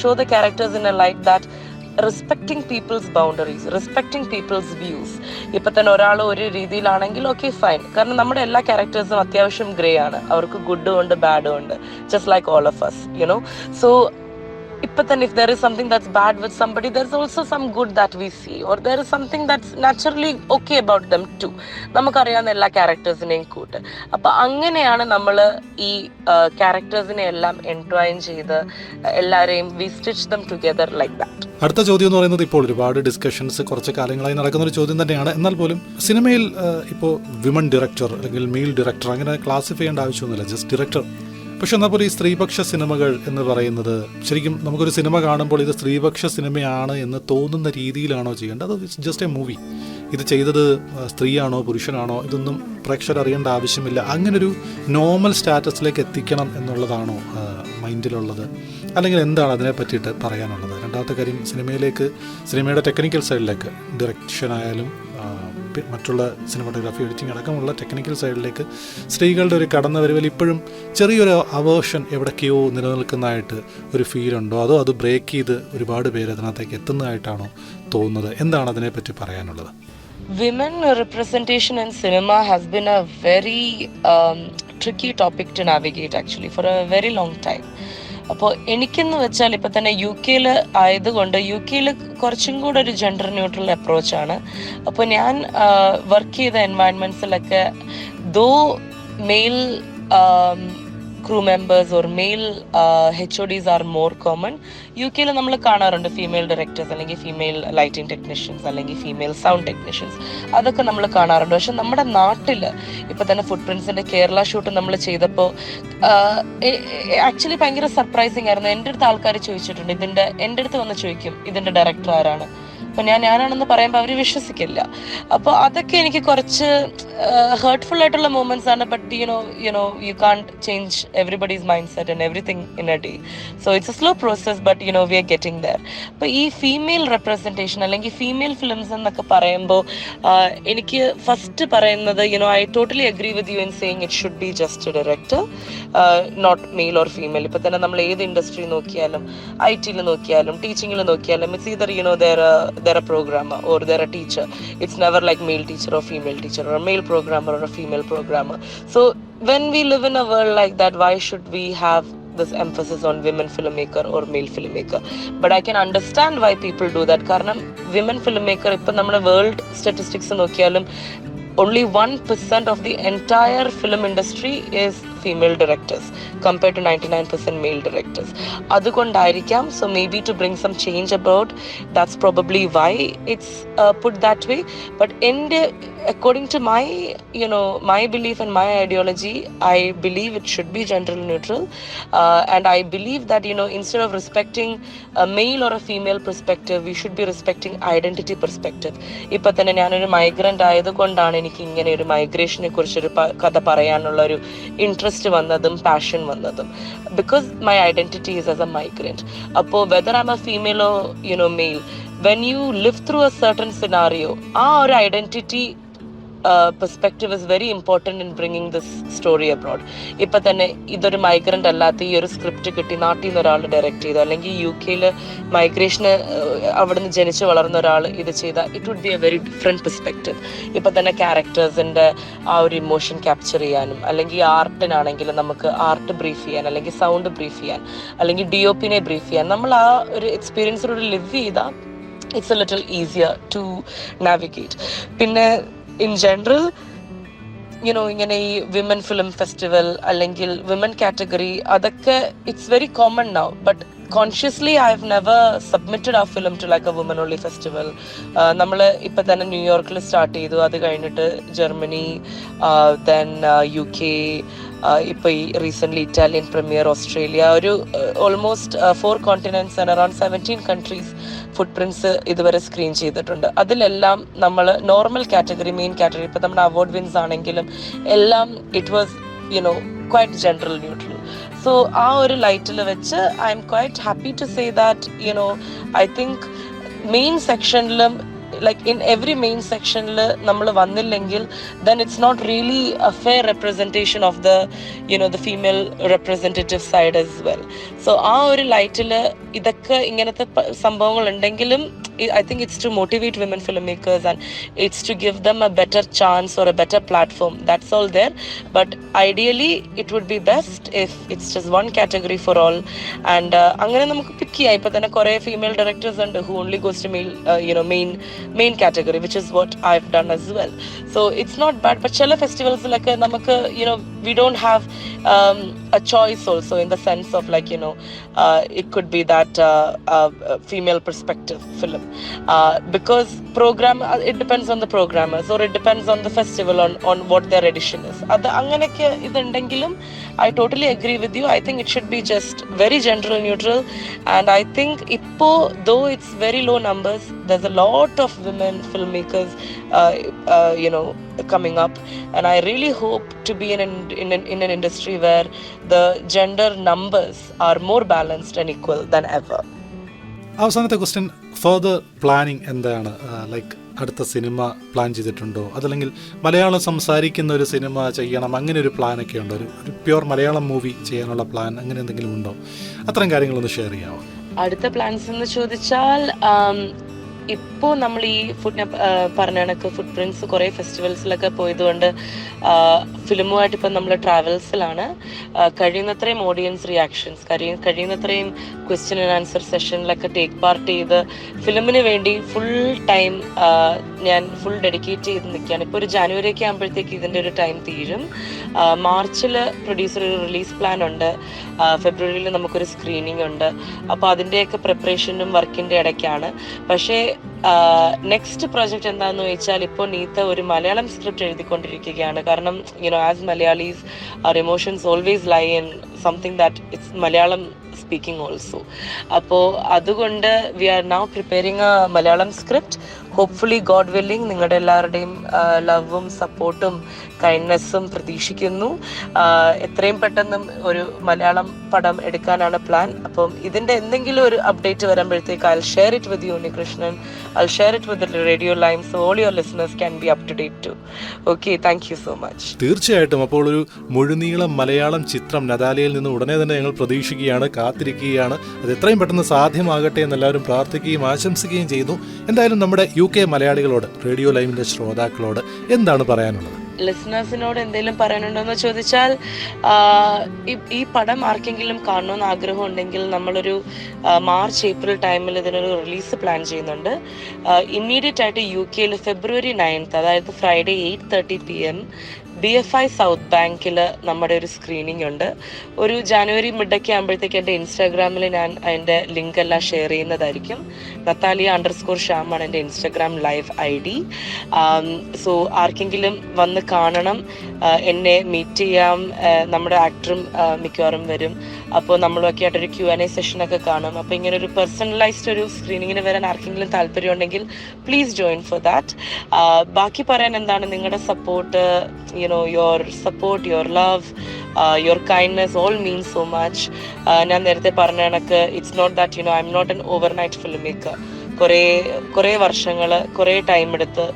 show the characters in a light that respecting people's boundaries, respecting people's views. ഇപ്പം തന്നെ ഒരാൾ ഒരു രീതിയിലാണെങ്കിൽ ഓക്കെ ഫൈൻ, കാരണം നമ്മുടെ എല്ലാ ക്യാരക്ടേഴ്സും അത്യാവശ്യം ഗ്രേ ആണ്, അവർക്ക് ഗുഡും ഉണ്ട് ബാഡും ഉണ്ട്, just like all of us, so ഇപ്പം തന്നെ if there is something that's bad with somebody, there's also some good that we see, or there is something that's naturally okay about them too. നമുക്കറിയാവുന്ന എല്ലാ ക്യാരക്ടേഴ്സിനെയും കൂട്ട്. അപ്പം അങ്ങനെയാണ് നമ്മൾ ഈ ക്യാരക്ടേഴ്സിനെ എല്ലാം എൻട്വൈൻ ചെയ്ത് എല്ലാവരെയും we stitch them together like that. അടുത്ത ചോദ്യം എന്ന് പറയുന്നത്, ഇപ്പോൾ ഒരുപാട് ഡിസ്കഷൻസ് കുറച്ച് കാലങ്ങളായി നടക്കുന്ന ഒരു ചോദ്യം തന്നെയാണ്. എന്നാൽ പോലും സിനിമയിൽ ഇപ്പോൾ വിമൺ ഡയറക്ടർ അല്ലെങ്കിൽ മെയിൽ ഡയറക്ടർ അങ്ങനെ ക്ലാസിഫൈ ചെയ്യേണ്ട ആവശ്യമൊന്നുമില്ല, ജസ്റ്റ് ഡയറക്ടർ. പക്ഷെ എന്നാൽ പോലും ഈ സ്ത്രീപക്ഷ സിനിമകൾ എന്ന് പറയുന്നത് ശരിക്കും നമുക്കൊരു സിനിമ കാണുമ്പോൾ ഇത് സ്ത്രീപക്ഷ സിനിമയാണ് എന്ന് തോന്നുന്ന രീതിയിലാണോ ചെയ്യേണ്ടത്, അത് ജസ്റ്റ് എ മൂവി, ഇത് ചെയ്തത് സ്ത്രീയാണോ പുരുഷനാണോ ഇതൊന്നും പ്രേക്ഷകർ അറിയേണ്ട ആവശ്യമില്ല, അങ്ങനൊരു നോർമൽ സ്റ്റാറ്റസിലേക്ക് എത്തിക്കണം എന്നുള്ളതാണോ മൈൻഡിലുള്ളത്, അല്ലെങ്കിൽ എന്താണ് അതിനെ പറ്റിയിട്ട് പറയാനുള്ളത്? രണ്ടാമത്തെ കാര്യം, സിനിമയുടെ ടെക്നിക്കൽ സൈഡിലേക്ക്, ഡയറക്ഷൻ ആയാലും മറ്റുള്ള സിനിമാറ്റോഗ്രാഫി, എഡിറ്റിംഗ് അടക്കമുള്ള ടെക്നിക്കൽ സൈഡിലേക്ക് സ്ത്രീകളുടെ ഒരു കടന്നുവരവിൽ ഇപ്പോഴും ചെറിയൊരു അവേർഷൻ എവിടേക്കോ നിലനിൽക്കുന്നതായിട്ട് ഒരു ഫീലുണ്ടോ, അതോ അത് ബ്രേക്ക് ചെയ്ത് ഒരുപാട് പേര് അതിനകത്തേക്ക് എത്തുന്നതായിട്ടാണോ തോന്നുന്നത്? എന്താണ് അതിനെപ്പറ്റി പറയാനുള്ളത്? Women representation in cinema has been a very tricky topic to navigate actually for a very long time. അപ്പോൾ എനിക്കെന്ന് വെച്ചാൽ ഇപ്പം തന്നെ UK ആയതുകൊണ്ട് UK കുറച്ചും കൂടെ ഒരു ജെൻഡർ ന്യൂട്രൽ അപ്രോച്ചാണ്. അപ്പോൾ ഞാൻ വർക്ക് ചെയ്ത എൻവയൺമെൻറ്റ്സിലൊക്കെ ദോ mail crew members or male HODs are more common. UK നമ്മൾ കാണാറുണ്ട് ഫീമെയിൽ ഡയറക്ടേഴ്സ്, അല്ലെങ്കിൽ ഫീമെയിൽ ലൈറ്റിംഗ് ടെക്നീഷ്യൻസ്, അല്ലെങ്കിൽ ഫീമെയിൽ സൗണ്ട് ടെക്നീഷ്യൻസ്, അതൊക്കെ നമ്മൾ കാണാറുണ്ട്. പക്ഷെ നമ്മുടെ നാട്ടിൽ ഇപ്പം തന്നെ ഫുട് പ്രിൻസിൻ്റെ കേരള ഷൂട്ട് നമ്മൾ ചെയ്തപ്പോൾ ആക്ച്വലി ഭയങ്കര സർപ്രൈസിങ് ആയിരുന്നു. എൻ്റെ അടുത്ത് ആൾക്കാർ ചോദിച്ചിട്ടുണ്ട്, എൻ്റെ അടുത്ത് വന്ന് ചോദിക്കും ഇതിൻ്റെ ഡയറക്ടർ ആരാണ്. അപ്പം ഞാനാണെന്ന് പറയുമ്പോൾ അവർ വിശ്വസിക്കില്ല. അപ്പോൾ അതൊക്കെ എനിക്ക് കുറച്ച് ഹേർട്ട്ഫുൾ ആയിട്ടുള്ള മൂമെന്റ്സ് ആണ്. But you can't change everybody's mindset and everything in a day. So it's a slow process, but we are getting there. അപ്പോൾ ഈ ഫീമെയിൽ റെപ്രസെൻറ്റേഷൻ അല്ലെങ്കിൽ ഫീമെയിൽ ഫിലിംസ് എന്നൊക്കെ പറയുമ്പോൾ എനിക്ക് ഫസ്റ്റ് പറയുന്നത് I totally agree with you in saying it should be just a director, not male or female. ഇപ്പം തന്നെ നമ്മൾ ഏത് ഇൻഡസ്ട്രി നോക്കിയാലും, IT നോക്കിയാലും, ടീച്ചിങ്ങിൽ നോക്കിയാലും, it's either they're a programmer or they're a teacher. It's never like male teacher or female teacher, or a male programmer or a female programmer. So when we live in a world like that, why should we have this emphasis on women filmmaker or male filmmaker? But I can understand why people do that. Karanam women filmmaker ipo nammade world statistics nokkiyalum only 1% of the entire film industry is female directors compared to 99% male directors. Adukondairikam, so maybe to bring some change about, that's probably why it's put that way. But according to my belief and my ideology, I believe it should be gender neutral, and I believe that instead of respecting a male or a female perspective, we should be respecting identity perspective. ഇപ്പൊ തന്നെ ഞാനൊരു migrant ആയതുകൊണ്ടാണ് എനിക്ക് ഇങ്ങനെ ഒരു മൈഗ്രേഷനെ കുറിച്ചൊരു കഥ പറയാനുള്ള ഒരു ഇൻട്രസ്റ്റ് വന്നതും പാഷൻ വന്നതും, because my identity is as a migrant. അപ്പോൾ whether I M a female or male, when you live through a certain scenario, our identity perspective is very important in bringing this story abroad. ഇപ്പം തന്നെ ഇതൊരു migrant അല്ലാത്ത ഈ ഒരു script കിട്ടി നാട്ടിൽ നിന്ന് ഒരാൾ ഡയറക്റ്റ് ചെയ്തു, അല്ലെങ്കിൽ UK മൈഗ്രേഷന് അവിടെ നിന്ന് ജനിച്ച് വളർന്ന ഒരാൾ ഇത് ചെയ്താൽ it would be a very different perspective. ഇപ്പം തന്നെ ക്യാരക്ടേഴ്സിൻ്റെ ആ ഒരു ഇമോഷൻ ക്യാപ്ചർ ചെയ്യാനും, അല്ലെങ്കിൽ ആർട്ടിനാണെങ്കിൽ നമുക്ക് ആർട്ട് ബ്രീഫ് ചെയ്യാൻ, അല്ലെങ്കിൽ സൗണ്ട് ബ്രീഫ് ചെയ്യാൻ, അല്ലെങ്കിൽ DOP ബ്രീഫ് ചെയ്യാൻ, നമ്മൾ ആ ഒരു എക്സ്പീരിയൻസിലൂടെ ലിവ് ചെയ്താൽ it's a little easier to navigate. പിന്നെ in general, ഇങ്ങനെ ഈ വിമൻ ഫിലിം ഫെസ്റ്റിവൽ അല്ലെങ്കിൽ വിമൻ കാറ്റഗറി അതൊക്കെ it's very common now. But consciously I have never submitted a film to like a woman only festival. നമ്മൾ ഇപ്പം തന്നെ ന്യൂയോർക്കിൽ start ചെയ്തു, അത് കഴിഞ്ഞിട്ട് ജർമ്മനി, ദെൻ UK, ഇപ്പോൾ ഈ റീസെൻ്റ്ലി ഇറ്റാലിയൻ പ്രീമിയർ, ഓസ്ട്രേലിയ, ഒരു almost 4 continents and around 17 countries Footprints ഇതുവരെ സ്ക്രീൻ ചെയ്തിട്ടുണ്ട്. അതിലെല്ലാം നമ്മൾ നോർമൽ കാറ്റഗറി, മെയിൻ കാറ്റഗറി, ഇപ്പം നമ്മുടെ അവാർഡ് വിൻസ് ആണെങ്കിലും എല്ലാം it was quite general neutral. So ആ ഒരു ലൈറ്റിൽ വെച്ച് I am quite happy to say that I think main സെക്ഷനിലും like in every main section നമ്മൾ വന്നില്ലെങ്കിൽ then it's not really a fair representation of the the female representative side as well. So ആ ഒരു ലൈറ്റിൽ ഇതൊക്കെ ഇങ്ങനത്തെ സംഭവങ്ങൾ ഉണ്ടെങ്കിലും I think it's to motivate women filmmakers and it's to give them a better chance or a better platform. That's all there. But ideally, it would be best if it's just one category for all. And അങ്ങനെ നമുക്ക് പിക്ക് ചെയ്യാം. ഇപ്പം തന്നെ കുറേ female directors ഉണ്ട് who only goes to main category, which is what I've done as well. So it's not bad. But ചില ഫെസ്റ്റിവൽസിലൊക്കെ നമുക്ക് we don't have a choice also, in the sense of it could be that female perspective film. Because it depends on the programmers, or it depends on the festival on what their edition is. Adu anganekku idundengilum I totally agree with you. I think it should be just very gender neutral, and I think ippo though it's very low numbers, there's a lot of women filmmakers coming up, and I really hope to be in an industry where the gender numbers are more balanced and equal than ever. അവസാനത്തെ question, further planning എന്താണ്? Like അടുത്ത cinema plan ചെയ്തിട്ടുണ്ടോ? അതല്ലെങ്കിൽ മലയാളം സംസാരിക്കുന്ന ഒരു cinema ചെയ്യണം, അങ്ങനെ ഒരു പ്ലാനൊക്കെ ഉണ്ടോ? ഒരു പ്യുവർ മലയാളം മൂവി ചെയ്യാനുള്ള പ്ലാൻ അങ്ങനെ എന്തെങ്കിലും ഉണ്ടോ? അത്തരം കാര്യങ്ങളൊന്ന് ഷെയർ ചെയ്യാമോ? അടുത്ത പ്ലാൻസ് എന്ന് ചോദിച്ചാൽ ഇപ്പോൾ നമ്മൾ ഈ പറഞ്ഞ കണക്ക് ഫുട് പ്രിൻറ്റ്സ് കുറേ ഫെസ്റ്റിവൽസിലൊക്കെ പോയതുകൊണ്ട് ഫിലിമുമായിട്ട് ഇപ്പം നമ്മൾ ട്രാവൽസിലാണ്. കഴിയുന്നത്രയും ഓഡിയൻസ് റിയാക്ഷൻസ്, കഴിയുന്നത്രയും ക്വസ്റ്റ്യൻ ആൻഡ് ആൻസർ സെഷനിലൊക്കെ ടേക്ക് പാർട്ട് ചെയ്ത് ഫിലിമിന് വേണ്ടി ഫുൾ ടൈം ഞാൻ ഫുൾ ഡെഡിക്കേറ്റ് ചെയ്ത് നിൽക്കുകയാണ്. ഇപ്പോൾ ഒരു ജാനുവരി ഒക്കെ ആകുമ്പോഴത്തേക്ക് ഇതിൻ്റെ ഒരു ടൈം തീരും. മാർച്ചിൽ പ്രൊഡ്യൂസർ ഒരു റിലീസ് പ്ലാൻ ഉണ്ട്, ഫെബ്രുവരിയിൽ നമുക്കൊരു സ്ക്രീനിങ് ഉണ്ട്. അപ്പോൾ അതിൻ്റെയൊക്കെ പ്രിപ്പറേഷനും വർക്കിൻ്റെ ഇടയ്ക്കാണ്. പക്ഷേ നെക്സ്റ്റ് പ്രോജക്റ്റ് എന്താണെന്ന് ചോദിച്ചാൽ ഇപ്പോൾ നീത്ത ഒരു മലയാളം സ്ക്രിപ്റ്റ് എഴുതിക്കൊണ്ടിരിക്കുകയാണ്. കാരണം as Malayalis our emotions always lie in something that it's Malayalam speaking also. അപ്പോൾ അതുകൊണ്ട് we are now preparing a Malayalam script. Hopefully, God willing, നിങ്ങളുടെ എല്ലാവരുടെയും ലവും സപ്പോർട്ടും കൈൻഡ്നെസ്സും പ്രതീക്ഷിക്കുന്നു. എത്രയും പെട്ടെന്ന് ഒരു മലയാളം പടം എടുക്കാനാണ് പ്ലാൻ. അപ്പം ഇതിൻ്റെ എന്തെങ്കിലും ഒരു അപ്ഡേറ്റ് വരുമ്പോഴത്തേക്ക് I'll share it with you, Unnilrishnan. I'll share it with the Radiolime, so all your listeners can be up to date too. Okay, thank you so much. തീർച്ചയായിട്ടും. അപ്പോൾ ഒരു മുഴുനീളം മലയാളം ചിത്രം നദാലിയിൽ നിന്ന് ഉടനെ തന്നെ ഞങ്ങൾ പ്രതീക്ഷിക്കുകയാണ്, കാത്തിരിക്കുകയാണ്. അത് എത്രയും പെട്ടെന്ന് സാധ്യമാകട്ടെ എന്ന് എല്ലാവരും പ്രാർത്ഥിക്കുകയും ആശംസിക്കുകയും ചെയ്യുന്നു. എന്തായാലും നമ്മുടെ UK മലയാളികളോട്, റേഡിയോ ലൈവിൻ്റെ ശ്രോതാക്കളോട് എന്താണ് പറയാനുള്ളത്? ലിസണേഴ്സിനോട് എന്തെങ്കിലും പറയാനുണ്ടോയെന്ന് ചോദിച്ചാൽ, ഈ പടം ആർക്കെങ്കിലും കാണണമെന്ന് ആഗ്രഹം ഉണ്ടെങ്കിൽ നമ്മളൊരു മാർച്ച് ഏപ്രിൽ ടൈമിൽ ഇതിനൊരു റിലീസ് പ്ലാൻ ചെയ്യുന്നുണ്ട്. ഇമ്മീഡിയറ്റ് ആയിട്ട് UK ഫെബ്രുവരി 9th, അതായത് ഫ്രൈഡേ 8:30 PM BFI സൗത്ത് ബാങ്കിൽ നമ്മുടെ ഒരു സ്ക്രീനിങ് ഉണ്ട്. ഒരു ജാനുവരി മിഡൊക്കെ ആകുമ്പോഴത്തേക്ക് എൻ്റെ ഇൻസ്റ്റാഗ്രാമിൽ ഞാൻ അതിൻ്റെ ലിങ്ക് എല്ലാം ഷെയർ ചെയ്യുന്നതായിരിക്കും. Natalia_Sham ആണ് എൻ്റെ ഇൻസ്റ്റാഗ്രാം ലൈവ് ID. സോ ആർക്കെങ്കിലും വന്ന് കാണണം, എന്നെ മീറ്റ് ചെയ്യാം. നമ്മുടെ ആക്ടറും മിക്കവാറും വരും. അപ്പോൾ നമ്മളൊക്കെ ആയിട്ടൊരു Q&A സെഷനൊക്കെ കാണും. അപ്പോൾ ഇങ്ങനെ ഒരു പേഴ്സണലൈസ്ഡ് ഒരു സ്ക്രീനിങ്ങിന് വരാൻ ആർക്കെങ്കിലും താല്പര്യം ഉണ്ടെങ്കിൽ പ്ലീസ് ജോയിൻ ഫോർ ദാറ്റ്. ബാക്കി പറയാൻ എന്താണ്, നിങ്ങളുടെ support, your support, your love, your kindness all means so much. ഞാൻ നേരത്തെ പറഞ്ഞ കണക്ക്, it's not that I'm not an overnight filmmaker. കുറേ വർഷങ്ങൾ, കുറേ ടൈം എടുത്ത്,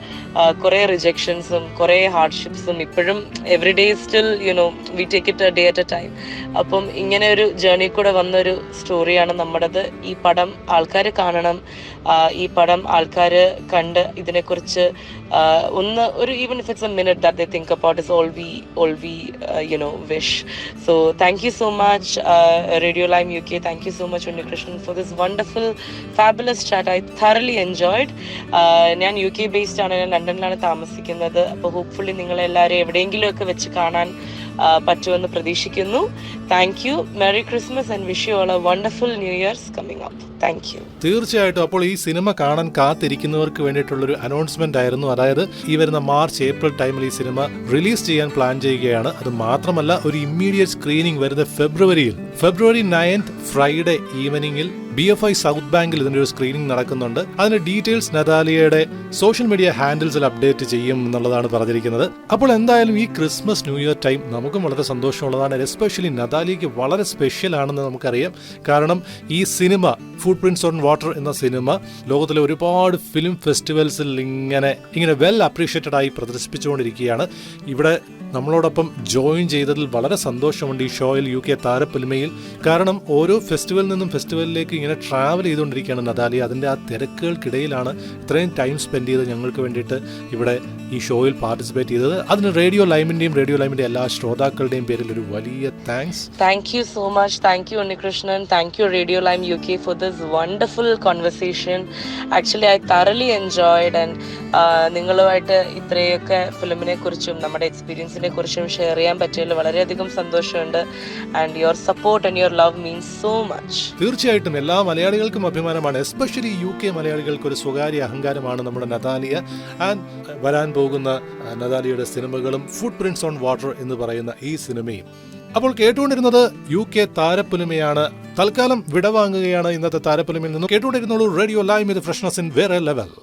കുറേ റിജക്ഷൻസും കുറേ ഹാർഡ്ഷിപ്സും, ഇപ്പോഴും every day still we take it A day at A time. അപ്പം ഇങ്ങനെ ഒരു ജേർണി കൂടെ വന്നൊരു സ്റ്റോറിയാണ് നമ്മുടേത്. ഈ പടം ആൾക്കാർ കാണണം. ഈ പടം ആൾക്കാർ കണ്ട് ഇതിനെക്കുറിച്ച് ഒരു even if it's A minute that they think about is all we wish. So thank you so much Radiolime UK, thank you so much Unnilrishnan for this wonderful fabulous chat. I thoroughly enjoyed. ഞാൻ UK based ആണ്, ഞാൻ ലണ്ടനിലാണ് താമസിക്കുന്നത്. അപ്പോൾ hopefully നിങ്ങളെല്ലാവരും എവിടെയെങ്കിലും ഒക്കെ വെച്ച് കാണാൻ പറ്റുമെന്ന് പ്രതീക്ഷിക്കുന്നു. Thank you, merry Christmas and wish you all A wonderful new years coming up. Thank you. തീർച്ചയായിട്ടും. അപ്പോൾ ഈ സിനിമ കാണാൻ കാത്തിരിക്കുന്നവർക്ക് വേണ്ടിയിട്ടുള്ളൊരു അനൗൺസ്മെന്റ് ആയിരുന്നു. അതായത് ഈ വരുന്ന മാർച്ച് ഏപ്രിൽ ടൈമിൽ ഈ സിനിമ റിലീസ് ചെയ്യാൻ പ്ലാൻ ചെയ്യുകയാണ്. അത് മാത്രമല്ല, ഒരു ഇമ്മീഡിയറ്റ് സ്ക്രീനിങ് വരുന്ന ഫെബ്രുവരി 9th ഫ്രൈഡേ ഈവനിങ്ങിൽ BFI സൗത്ത് ബാങ്കിൽ ഇതിന്റെ ഒരു സ്ക്രീനിങ് നടക്കുന്നുണ്ട്. അതിന്റെ ഡീറ്റെയിൽസ് നതാലിയയുടെ സോഷ്യൽ മീഡിയ ഹാൻഡിൽസിൽ അപ്ഡേറ്റ് ചെയ്യും എന്നുള്ളതാണ് പറഞ്ഞിരിക്കുന്നത്. അപ്പോൾ എന്തായാലും ഈ ക്രിസ്മസ് ന്യൂ ഇയർ ടൈം നമുക്കും വളരെ സന്തോഷമുള്ളതാണ്. എസ്പെഷ്യലി നതാലിയയ്ക്ക് വളരെ സ്പെഷ്യൽ ആണെന്ന് നമുക്കറിയാം. കാരണം ഈ cinema foot prints on Water എന്ന സിനിമ ലോകത്തിലെ ഒരുപാട് ഫിലിം ഫെസ്റ്റിവൽസിൽ ഇങ്ങനെ വെൽ അപ്രീഷിയേറ്റഡ് ആയി പ്രദർശിപ്പിച്ചുകൊണ്ടിരിക്കുകയാണ്. ഇവിടെ നമ്മളോടൊപ്പം ജോയിൻ ചെയ്തതിൽ വളരെ സന്തോഷമുണ്ട് ഈ ഷോയിൽ, UK താരപ്പൊലിമയിൽ. കാരണം ഓരോ ഫെസ്റ്റിവലിൽ നിന്നും ഫെസ്റ്റിവലിലേക്ക് ഇങ്ങനെ ട്രാവൽ ചെയ്തുകൊണ്ടിരിക്കുകയാണ് നതാലി. അതിൻ്റെ ആ തിരക്കുകൾക്കിടയിലാണ് ഇത്രയും ടൈം സ്പെൻഡ് ചെയ്ത് ഞങ്ങൾക്ക് വേണ്ടിയിട്ട് ഇവിടെ ഈ ഷോയിൽ പാർട്ടിസിപ്പേറ്റ് ചെയ്തത്. അതിന് റേഡിയോ ലൈമിൻ്റെ എല്ലാ ശ്രോതാക്കളുടെയും പേരിൽ ഒരു വലിയ thanks. Thank you so much. Thank you Unnikrishnan. Thank you Radiolime UK for this wonderful conversation. Actually I thoroughly enjoyed and നിങ്ങളുമായിട്ട് ഇത്രയൊക്കെ ഫിലിമിനെ കുറിച്ചും നമ്മുടെ എക്സ്പീരിയൻസിനെ കുറിച്ചും ഷെയർ ചെയ്യാൻ പറ്റിയതിൽ വളരെയധികം സന്തോഷമുണ്ട്. And your support and your love means so much. തീർച്ചയായിട്ടും എല്ലാ മലയാളികൾക്കും അഭിമാനമാണ്. എസ്പെഷ്യലി UK മലയാളികൾക്ക് ഒരു സ്വകാര്യ അഹങ്കാരമാണ് നമ്മുടെ നതാലിയ. ആൻഡ് വരാൻ പോകുന്ന നതാലിയുടെ സിനിമകളും ഫുട് പ്രിന്റ്സ് ഓൺ വാട്ടർ എന്ന് പറയുന്ന ഈ സിനിമയും. അപ്പോൾ കേട്ടുകൊണ്ടിരുന്നത് UK താരപ്പൊലിമയാണ്. തൽക്കാലം വിടവാങ്ങുകയാണ് ഇന്നത്തെ താരപ്പൊലിമയിൽ നിന്നും. കേട്ടുകൊണ്ടിരുന്നോളൂ റേഡിയോ ലൈം, ഇത് ഫ്രഷ്നസ് ഇൻ വേറെ ലെവൽ.